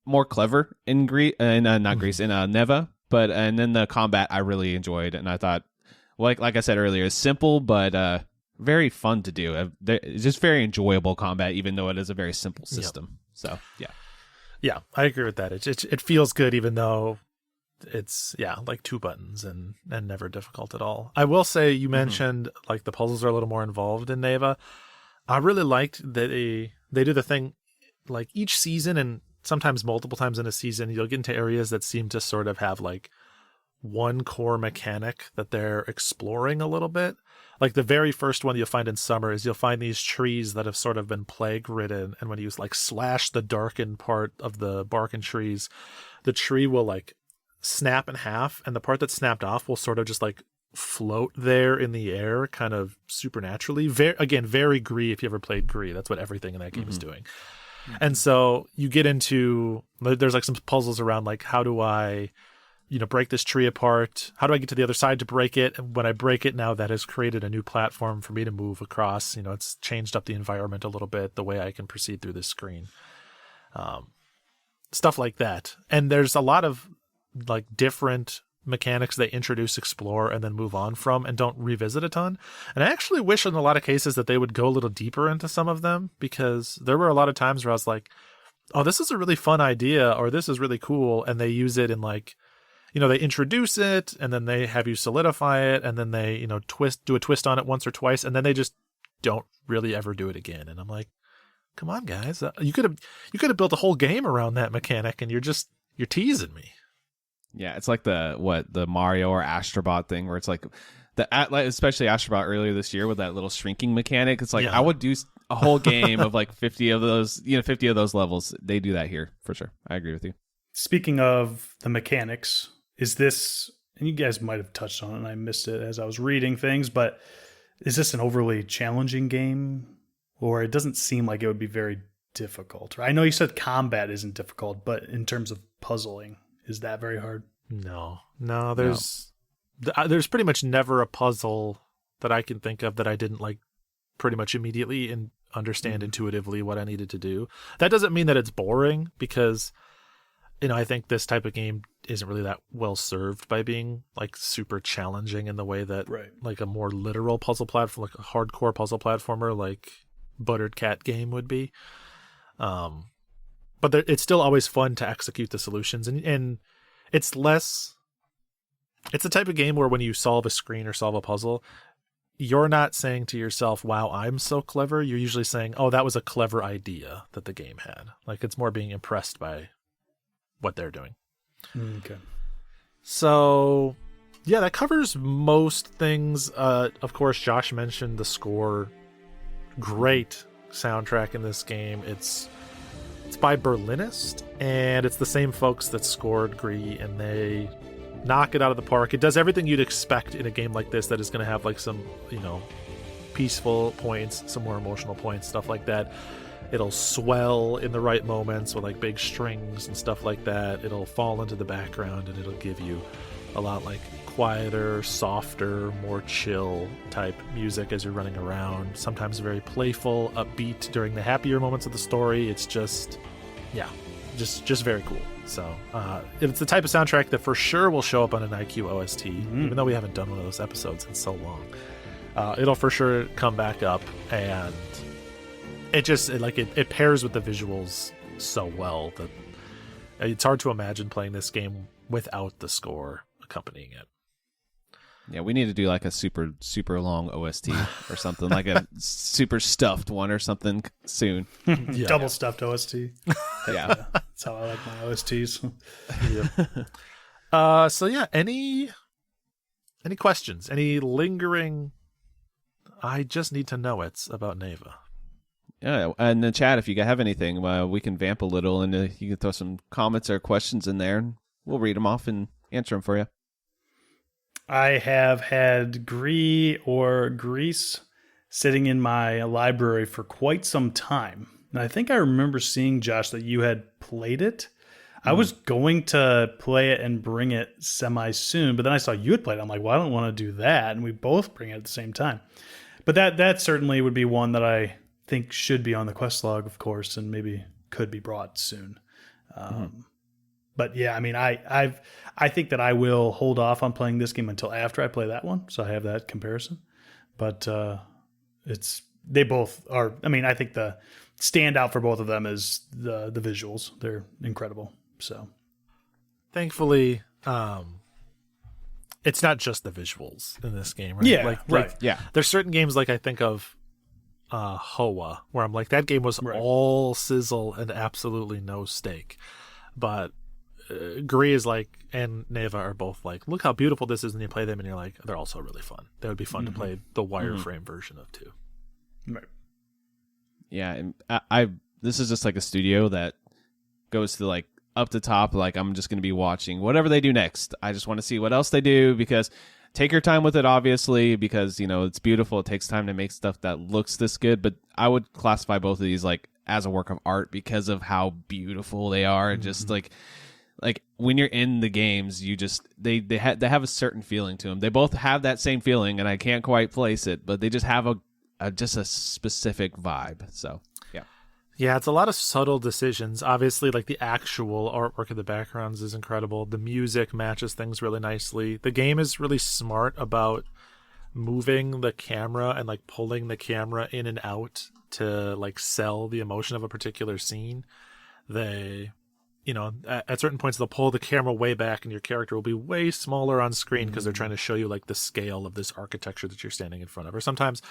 more clever in Neva, but and then the combat I really enjoyed, and I thought, like I said earlier, it's simple but very fun to do. It's just very enjoyable combat, even though it is a very simple system. So yeah, I agree with that. It feels good, even though it's like two buttons and never difficult at all. I will say you mentioned like the puzzles are a little more involved in Neva. I really liked that they do the thing like each season and sometimes multiple times in a season, you'll get into areas that seem to sort of have like one core mechanic that they're exploring a little bit. Like the very first one you'll find in summer is you'll find these trees that have sort of been plague ridden, and when you like slash the darkened part of the bark and trees, the tree will like snap in half, and the part that's snapped off will sort of just like float there in the air kind of supernaturally. Very Gree. If you ever played Gree, that's what everything in that game is doing. And so you get into, there's like some puzzles around like, how do I break this tree apart? How do I get to the other side to break it? And when I break it, now that has created a new platform for me to move across. It's changed up the environment a little bit, the way I can proceed through this screen. Stuff like that. And there's a lot of like different mechanics they introduce, explore, and then move on from, and don't revisit a ton. And I actually wish in a lot of cases that they would go a little deeper into some of them, because there were a lot of times where I was like, oh, this is a really fun idea, or this is really cool. And they use it in like, they introduce it, and then they have you solidify it, and then they, do a twist on it once or twice, and then they just don't really ever do it again. And I'm like, come on, guys, you could have built a whole game around that mechanic, and you're teasing me. Yeah, it's like the Mario or Astrobot thing, where it's like especially Astrobot earlier this year with that little shrinking mechanic. It's like, I would do a whole game of like 50 of those, 50 of those levels. They do that here for sure. I agree with you. Speaking of the mechanics, is this, and you guys might have touched on it and I missed it as I was reading things, but is this an overly challenging game? Or it doesn't seem like it would be very difficult. I know you said combat isn't difficult, but in terms of puzzling, is that very hard? No, there's pretty much never a puzzle that I can think of that I didn't like pretty much immediately and understand intuitively what I needed to do. That doesn't mean that it's boring, because I think this type of game isn't really that well served by being like super challenging in the way that like a more literal puzzle platform, like a hardcore puzzle platformer like Buttered Cat game would be. But it's still always fun to execute the solutions, and it's the type of game where when you solve a screen or solve a puzzle, you're not saying to yourself, wow, I'm so clever. You're usually saying, oh, that was a clever idea that the game had. Like, it's more being impressed by what they're doing. Okay. So, yeah, that covers most things. Of course, Josh mentioned the score. Great soundtrack in this game. It's by Berlinist, and it's the same folks that scored Gree, and they knock it out of the park. It does everything you'd expect in a game like this that is going to have like some, peaceful points, some more emotional points, stuff like that. It'll swell in the right moments with like big strings and stuff like that. It'll fall into the background, and it'll give you a lot like quieter, softer, more chill type music as you're running around. Sometimes very playful, upbeat during the happier moments of the story. It's just very cool. So it's the type of soundtrack that for sure will show up on an IQ OST, even though we haven't done one of those episodes in so long. It'll for sure come back up, and it pairs with the visuals so well that it's hard to imagine playing this game without the score accompanying it. Yeah, we need to do like a super, super long OST or something, like a super stuffed one or something soon. Double stuffed OST. Yeah. That's how I like my OSTs. So yeah, any questions? Any lingering, I just need to know it's about Neva? Yeah, in the chat, if you have anything, we can vamp a little, and you can throw some comments or questions in there, and we'll read them off and answer them for you. I have had Gree or Grease sitting in my library for quite some time. And I think I remember seeing, Josh, that you had played it. I was going to play it and bring it semi-soon, but then I saw you had played it. I'm like, well, I don't want to do that. And we both bring it at the same time. But that certainly would be one that I think should be on the quest log, of course, and maybe could be brought soon. But yeah, I mean, I think that I will hold off on playing this game until after I play that one, so I have that comparison. But they both are. I mean, I think the standout for both of them is the visuals. They're incredible. So, thankfully, it's not just the visuals in this game, right? Yeah, right. Yeah, there's certain games like I think of Hoa, where I'm like, that game was all sizzle and absolutely no steak, but agree is like, and Neva are both like, look how beautiful this is, and you play them and you're like, they're also really fun. They would be fun to play the wireframe version of too. Right. Yeah, and I this is just like a studio that goes to like up the top, like I'm just going to be watching whatever they do next. I just want to see what else they do, because take your time with it, obviously, because, you know, it's beautiful. It takes time to make stuff that looks this good, but I would classify both of these like as a work of art because of how beautiful they are. Just like when you're in the games, you just they have a certain feeling to them. They both have that same feeling, and I can't quite place it, but they just have a specific vibe. So yeah, it's a lot of subtle decisions. Obviously, like the actual artwork of the backgrounds is incredible. The music matches things really nicely. The game is really smart about moving the camera and like pulling the camera in and out to like sell the emotion of a particular scene. They, you know, at certain points they'll pull the camera way back and your character will be way smaller on screen because they're trying to show you like the scale of this architecture that you're standing in front of. Or sometimes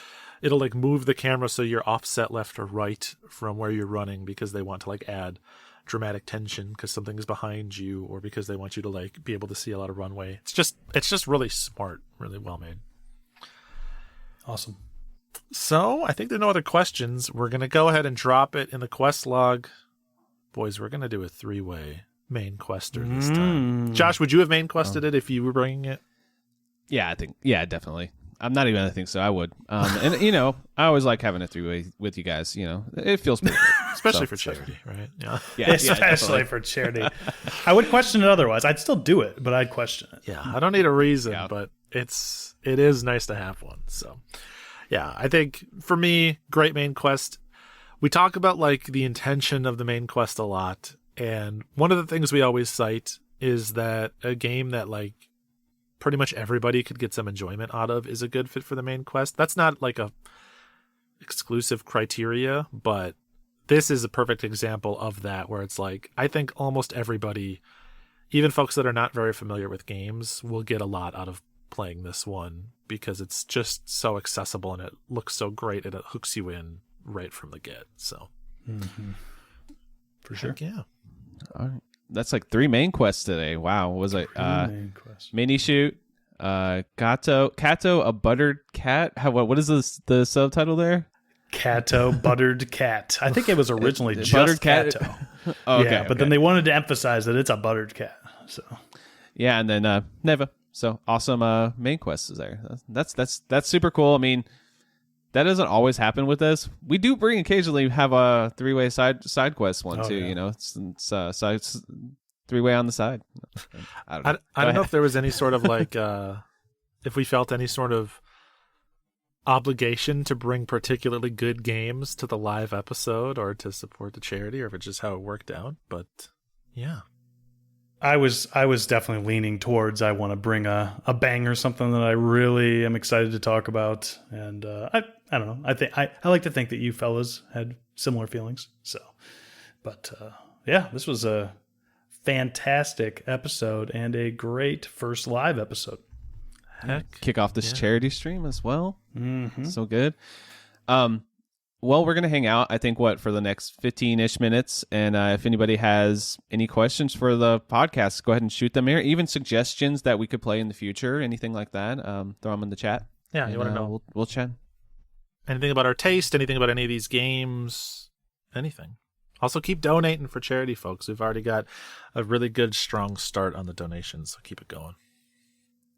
it'll like move the camera so you're offset left or right from where you're running because they want to like add dramatic tension because something is behind you, or because they want you to like be able to see a lot of runway. It's just really smart, really well made. Awesome. So I think there are no other questions. We're going to go ahead and drop it in the quest log. Boys, we're going to do a 3-way main quester this time. Josh, would you have main quested it if you were bringing it? yeah, definitely. I'm not even. I think so. I would. And you know, I always like having a 3-way with you guys. You know, it feels pretty good. Especially for charity, right? Yeah, Especially for charity. I would question it otherwise. I'd still do it, but I'd question it. Yeah, I don't need a reason, but it is nice to have one. So, yeah, I think for me, great main quest. We talk about like the intention of the main quest a lot, and one of the things we always cite is that a game that like pretty much everybody could get some enjoyment out of is a good fit for the main quest. That's not like a exclusive criteria, but this is a perfect example of that, where it's like, I think almost everybody, even folks that are not very familiar with games, will get a lot out of playing this one because it's just so accessible and it looks so great and it hooks you in right from the get. So for sure. Yeah. All right. That's like 3 main quests today. Wow. What was it? Minishoot, Cato, a buttered cat. What is the subtitle there? Cato, buttered cat. I think it was originally just buttered cat. Cato. Okay, but then they wanted to emphasize that it's a buttered cat. So yeah, and then Neva. So awesome main quest is there. That's super cool. I mean, that doesn't always happen with this. We do occasionally have a 3-way side quest one too. Yeah. You know, it's 3-way on the side. I don't know if there was any sort of like if we felt any sort of obligation to bring particularly good games to the live episode or to support the charity, or if it's just how it worked out. But yeah, I was definitely leaning towards I want to bring a bang or something that I really am excited to talk about. And I don't know. I like to think that you fellas had similar feelings. So, but yeah, this was a fantastic epised and a great first live episode. Heck, kick off this charity stream as well. So good. Well, we're gonna hang out, I think, for the next 15-ish minutes, and if anybody has any questions for the podcast, go ahead and shoot them here. Even suggestions that we could play in the future, anything like that, throw them in the chat. Yeah, you want to know? We'll chat. Anything about our taste? Anything about any of these games? Anything? Also, keep donating for charity, folks. We've already got a really good, strong start on the donations, so keep it going.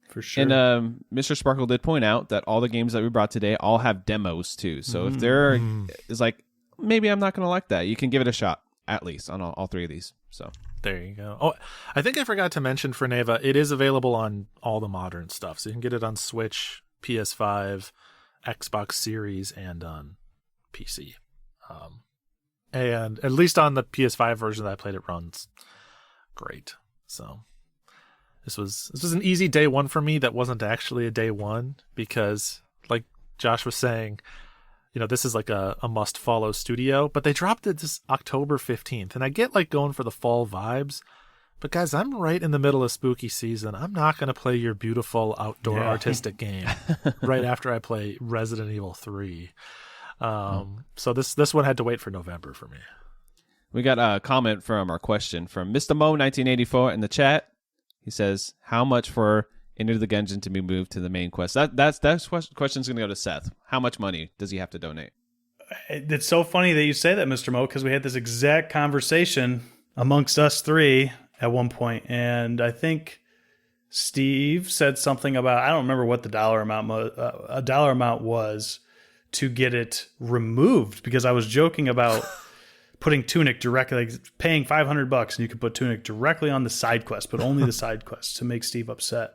For sure. And Mr. Sparkle did point out that all the games that we brought today all have demos too. So if there is like, maybe I'm not going to like that, you can give it a shot, at least on all 3 of these. So there you go. Oh, I think I forgot to mention for Neva, it is available on all the modern stuff. So you can get it on Switch, PS5, Xbox Series, and on PC. And at least on the PS5 version that I played, it runs great. So This was an easy day one for me that wasn't actually a day one, because like Josh was saying, you know, this is like a must follow studio, but they dropped it this October 15th, and I get like going for the fall vibes, but guys, I'm right in the middle of spooky season. I'm not going to play your beautiful outdoor artistic game right after I play Resident Evil 3. So this one had to wait for November for me. We got a comment from our question from Mr. Mo 1984 in the chat. He says, "How much for Into the Gungeon to be moved to the main quest?" That question's going to go to Seth. How much money does he have to donate? It's so funny that you say that, Mr. Mo, because we had this exact conversation amongst us three at one point, and I think Steve said something about, I don't remember what the dollar amount was to get it removed, because I was joking about putting Tunic directly, like paying $500 and you could put Tunic directly on the side quest, but only the side quest, to make Steve upset.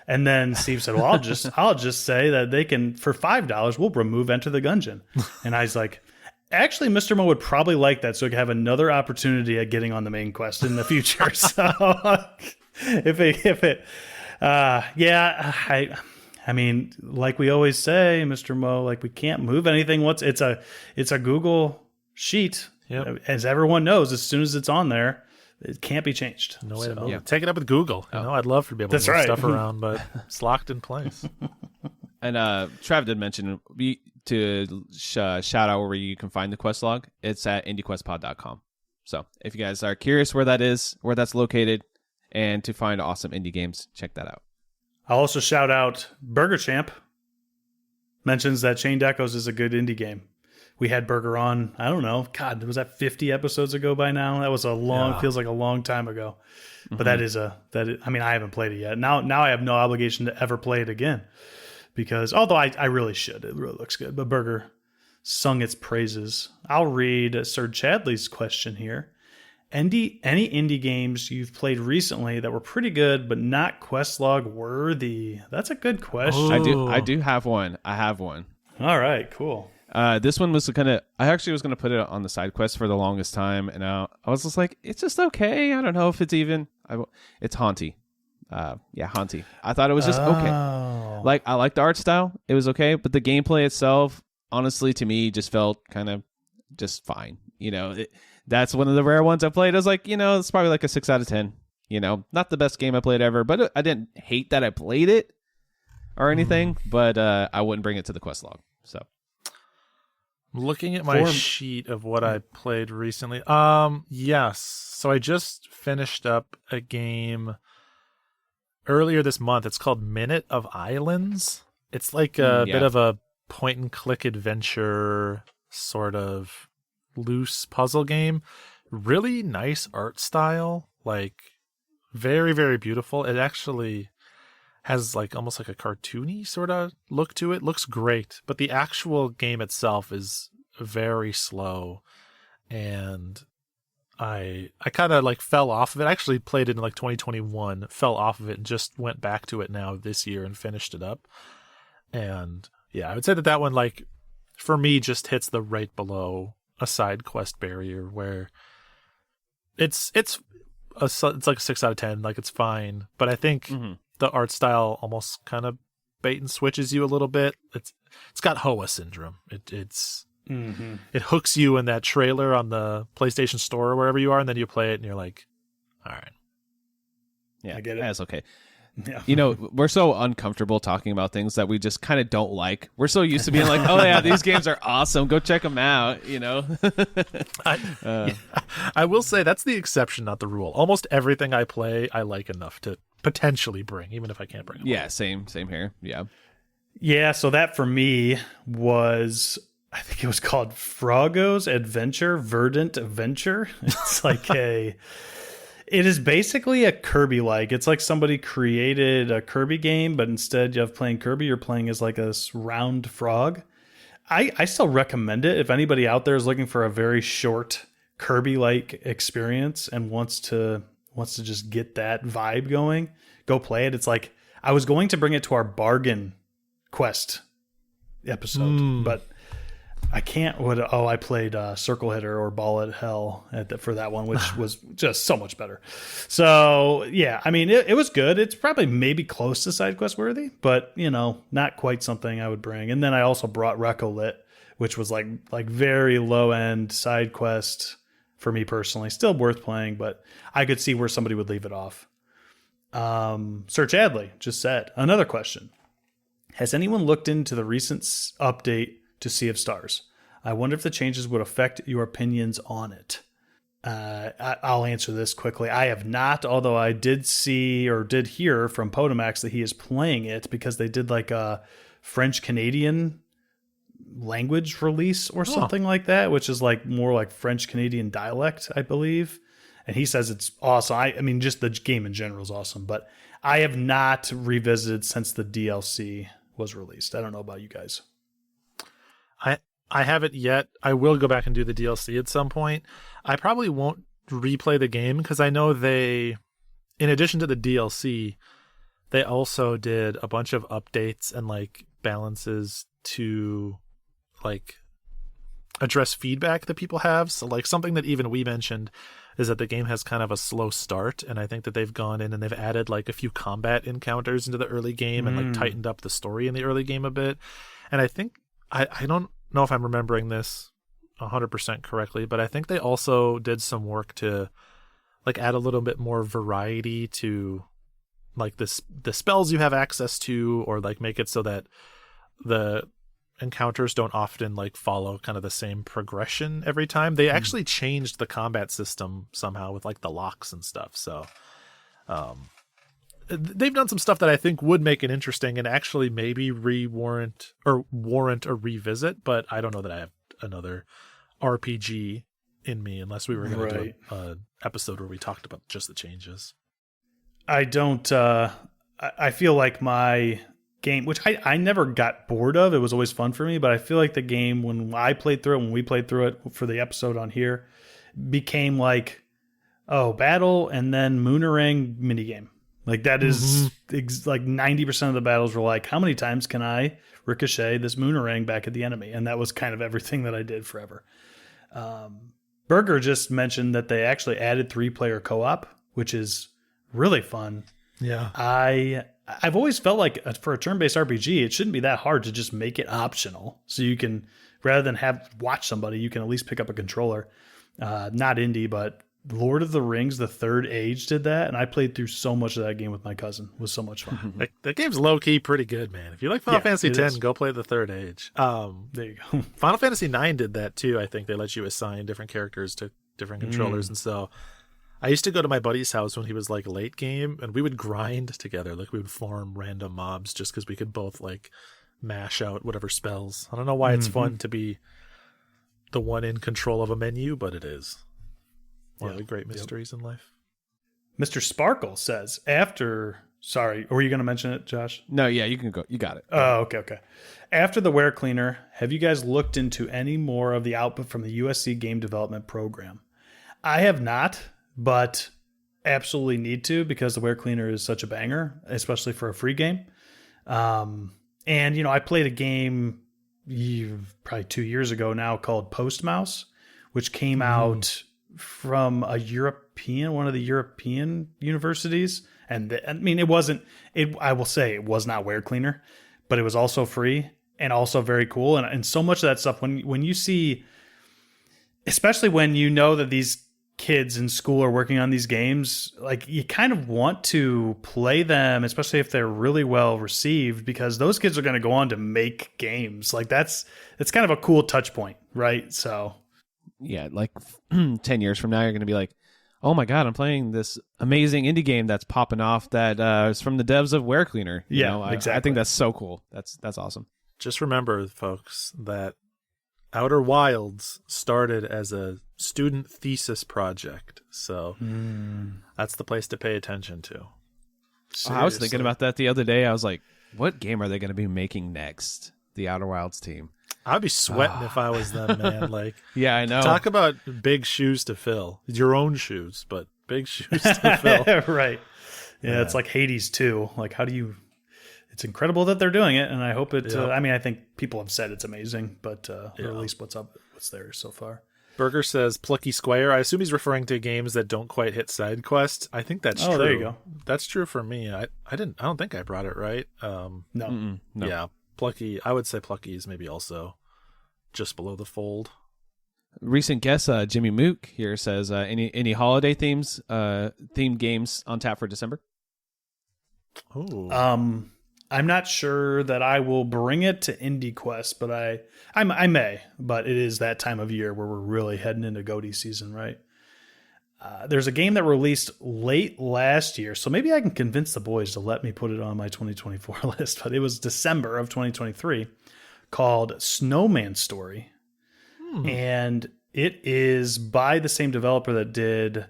And then Steve said, "Well, I'll just say that they can, for $5, we'll remove Enter the Gungeon." And I was like, actually, Mr. Mo would probably like that, so he could have another opportunity at getting on the main quest in the future. So I mean, like we always say, Mr. Mo, like we can't move anything. It's a Google sheet. Yep. As everyone knows, as soon as it's on there, it can't be changed. No way to move it. Take it up with Google. You know, I'd love to be able to move stuff around, but it's locked in place. And Trav did mention to shout out where you can find the quest log. It's at IndieQuestPod.com. So if you guys are curious where that is, where that's located, and to find awesome indie games, check that out. I'll also shout out Burger Champ. Mentions that Chained Echoes is a good indie game. We had Burger on, I don't know, God, was that 50 episodes ago by now? That was feels like a long time ago. But I mean, I haven't played it yet. Now I have no obligation to ever play it again, because although I really should, it really looks good. But Burger sung its praises. I'll read Sir Chadley's question here. Any indie games you've played recently that were pretty good but not questlog worthy? That's a good question. I do have one. I have one. All right, cool. This one was I actually was going to put it on the side quest for the longest time, and I was just like, it's just okay. I don't know if it's even. It's Haunty. Haunty. I thought it was just okay. Like, I like the art style. It was okay, but the gameplay itself, honestly, to me, just felt kind of just fine. You know, that's one of the rare ones I played. I was like, it's probably like a 6 out of 10. Not the best game I played ever, but I didn't hate that I played it or anything, but I wouldn't bring it to the quest log. So. Looking at my sheet of what I played recently. Yes. So I just finished up a game earlier this month. It's called Minute of Islands. It's like a bit of a point and click adventure, sort of loose puzzle game. Really nice art style, like very, very beautiful. It actually has like almost like a cartoony sort of look to it. Looks great, but the actual game itself is very slow, and I kind of like fell off of it. I actually played it in like 2021, fell off of it, and just went back to it now this year and finished it up. And yeah, I would say that one, like, for me, just hits the right below a side quest barrier, where it's like a 6 out of 10. Like, it's fine, but I think the art style almost kind of bait and switches you a little bit. It's got Hoa syndrome. It hooks you in that trailer on the PlayStation Store or wherever you are, and then you play it and you're like, all right. Yeah, I get it. That's okay. Yeah. We're so uncomfortable talking about things that we just kind of don't like. We're so used to being like, oh yeah, these games are awesome. Go check them out, I will say that's the exception, not the rule. Almost everything I play, I like enough to potentially bring, even if I can't bring it. Yeah, same here. Yeah. Yeah, so that for me was, I think it was called Froggo's Adventure, Verdant Adventure. It's like it is basically a Kirby-like. It's like somebody created a Kirby game, but instead of playing Kirby, you're playing as like a round frog. I still recommend it if anybody out there is looking for a very short Kirby-like experience and wants to just get that vibe going. Go play it. It's like, I was going to bring it to our bargain quest episode, but I can't. I played Circle Hitter or Ball at Hell for that one, which was just so much better. So yeah, I mean, it was good. It's probably maybe close to side quest worthy, but not quite something I would bring. And then I also brought Recolit, which was like very low end side quest for me personally. Still worth playing, but I could see where somebody would leave it off. Sir Chadley just said, another question. Has anyone looked into the recent update to Sea of Stars? I wonder if the changes would affect your opinions on it. I'll answer this quickly. I have not, although I did see or did hear from Potomax that he is playing it because they did like a French Canadian language release or something like that, which is like more like French Canadian dialect, I believe. And he says it's awesome. I mean, just the game in general is awesome, but I have not revisited since the DLC was released. I don't know about you guys. I haven't yet. I will go back and do the DLC at some point. I probably won't replay the game because I know they, in addition to the DLC, they also did a bunch of updates and like balances to like address feedback that people have. So like something that even we mentioned is that the game has kind of a slow start, and I think that they've gone in and they've added like a few combat encounters into the early game and like tightened up the story in the early game a bit. And I think I don't know if I'm remembering this 100% correctly, but I think they also did some work to like add a little bit more variety to like the spells you have access to, or like make it so that the encounters don't often like follow kind of the same progression every time. They actually changed the combat system somehow with like the locks and stuff. So they've done some stuff that I think would make it interesting and actually maybe warrant a revisit, but I don't know that I have another RPG in me unless we were going to do an episode where we talked about just the changes. I don't, I feel like my game, which I never got bored of, it was always fun for me, but I feel like the game, when we played through it for the episode on here, became like, battle and then Moonerang minigame. Like that is like 90% of the battles were like, how many times can I ricochet this Moonerang back at the enemy? And that was kind of everything that I did forever. Berger just mentioned that they actually added 3-player co-op, which is really fun. Yeah. I've always felt like for a turn-based RPG, it shouldn't be that hard to just make it optional. So you can, rather than watch somebody, you can at least pick up a controller. Not indie, but Lord of the Rings, The Third Age did that, and I played through so much of that game with my cousin. It was so much fun. That game's low-key pretty good, man. If you like Final Fantasy X, go play The Third Age. There you go. Final Fantasy IX did that too. I think they let you assign different characters to different controllers, and so I used to go to my buddy's house when he was like late game, and we would grind together. Like we would farm random mobs just because we could both like mash out whatever spells. I don't know why it's fun to be the one in control of a menu, but it is one of the great mysteries in life. Mr. Sparkle says, sorry, were you going to mention it, Josh? No, yeah, you can go. You got it. Oh, okay. After the Ware Cleaner, have you guys looked into any more of the output from the USC game development program? I have not, but absolutely need to, because the Ware Cleaner is such a banger, especially for a free game. And, I played a game probably 2 years ago now called Post Mouse, which came out from one of the European universities. And it wasn't, I will say it was not Ware Cleaner, but it was also free and also very cool. And so much of that stuff, when you see, especially when you know that these kids in school are working on these games, like you kind of want to play them, especially if they're really well received, because those kids are going to go on to make games. Like it's kind of a cool touch point, right? So yeah, like 10 years from now, you're going to be like, oh my God, I'm playing this amazing indie game that's popping off that is from the devs of Ware Cleaner. Exactly. I think that's so cool. That's awesome. Just remember, folks, that Outer Wilds started as a student thesis project. So that's the place to pay attention to. I was thinking about that the other day. I was like, what game are they going to be making next? The Outer Wilds team. I'd be sweating if I was them, man. Like, yeah, I know. Talk about big shoes to fill. Your own shoes, but big shoes to fill. Right. Yeah, it's like Hades too. Like, how do you? It's incredible that they're doing it, and I hope it. I think people have said it's amazing, but or at least what's there so far. Berger says Plucky Square. I assume he's referring to games that don't quite hit side quest. I think that's true. Oh, there you go. That's true for me. I don't think I brought it right. No. Yeah. Plucky, I would say Plucky is maybe also just below the fold. Recent guest Jimmy Mook here says any holiday themed games on tap for December. Oh, I'm not sure that I will bring it to IndieQuest, but I may. But it is that time of year where we're really heading into GOTY season, right? there's a game that released late last year, so maybe I can convince the boys to let me put it on my 2024 list, but it was December of 2023, called Snowman Story. And it is by the same developer that did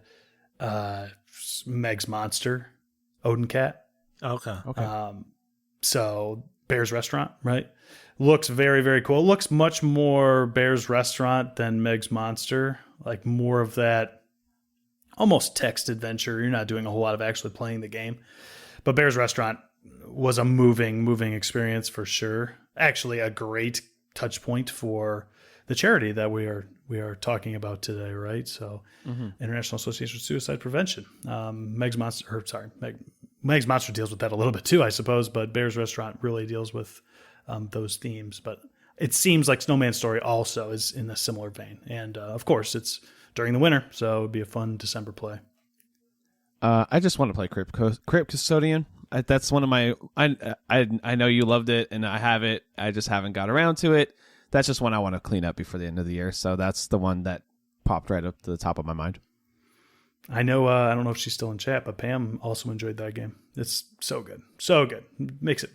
Meg's Monster, Odin Cat. Okay. So Bear's Restaurant, right? Looks very, very cool. It looks much more Bear's Restaurant than Meg's Monster, like more of that almost text adventure. You're not doing a whole lot of actually playing the game. But Bear's Restaurant was a moving experience for sure. Actually, a great touch point for the charity that we are talking about today, right? So, International Association for Suicide Prevention. Meg's Monster deals with that a little bit too, I suppose, but Bear's Restaurant really deals with those themes. But it seems like Snowman Story also is in a similar vein. And of course, it's during the winter, so it would be a fun December play. I just want to play Crypt Custodian. That's one of my. I know you loved it, and I have it. I just haven't got around to it. That's just one I want to clean up before the end of the year. So that's the one that popped right up to the top of my mind. I know. I don't know if she's still in chat, but Pam also enjoyed that game. It's so good, so good. Makes it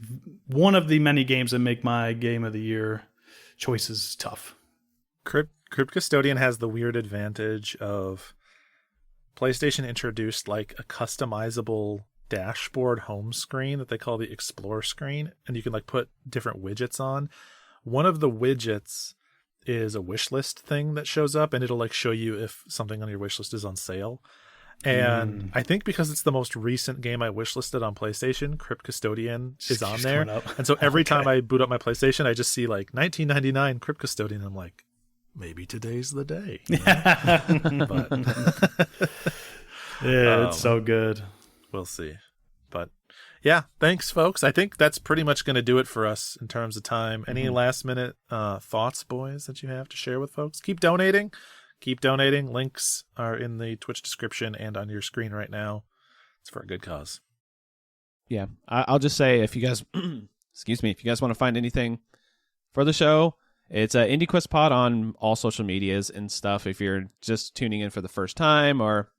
one of the many games that make my game of the year choices tough. Crypt Custodian has the weird advantage of PlayStation introduced like a customizable dashboard home screen that they call the Explore screen, and you can like put different widgets on. One of the widgets is a wish list thing that shows up, and it'll like show you if something on your wish list is on sale. And I think because it's the most recent game I wishlisted on PlayStation, Crypt Custodian is on there. And so every time I boot up my PlayStation, I just see like $19.99 Crypt Custodian. I'm like, maybe today's the day. But yeah, it's so good. We'll see. But yeah, thanks, folks. I think that's pretty much going to do it for us in terms of time. Any last minute thoughts, boys, that you have to share with folks? Keep donating. Links are in the Twitch description and on your screen right now. It's for a good cause. Yeah, I'll just say if you guys, excuse me, if you guys want to find anything for the show, it's IndieQuest Pod on all social medias and stuff. If you're just tuning in for the first time or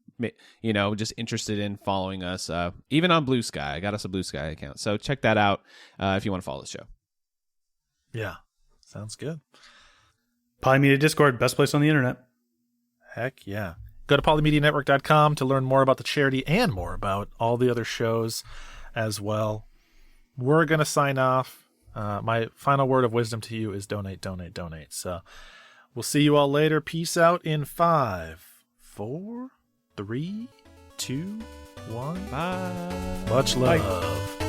just interested in following us, even on Blue Sky. I got us a Blue Sky account. So check that out if you want to follow the show. Yeah, sounds good. Polymedia Discord, best place on the internet. Heck yeah. Go to polymedianetwork.com to learn more about the charity and more about all the other shows as well. We're going to sign off. My final word of wisdom to you is donate. So we'll see you all later. Peace out in 5, 4, 3, 2, 1. Bye. Much love. Bye.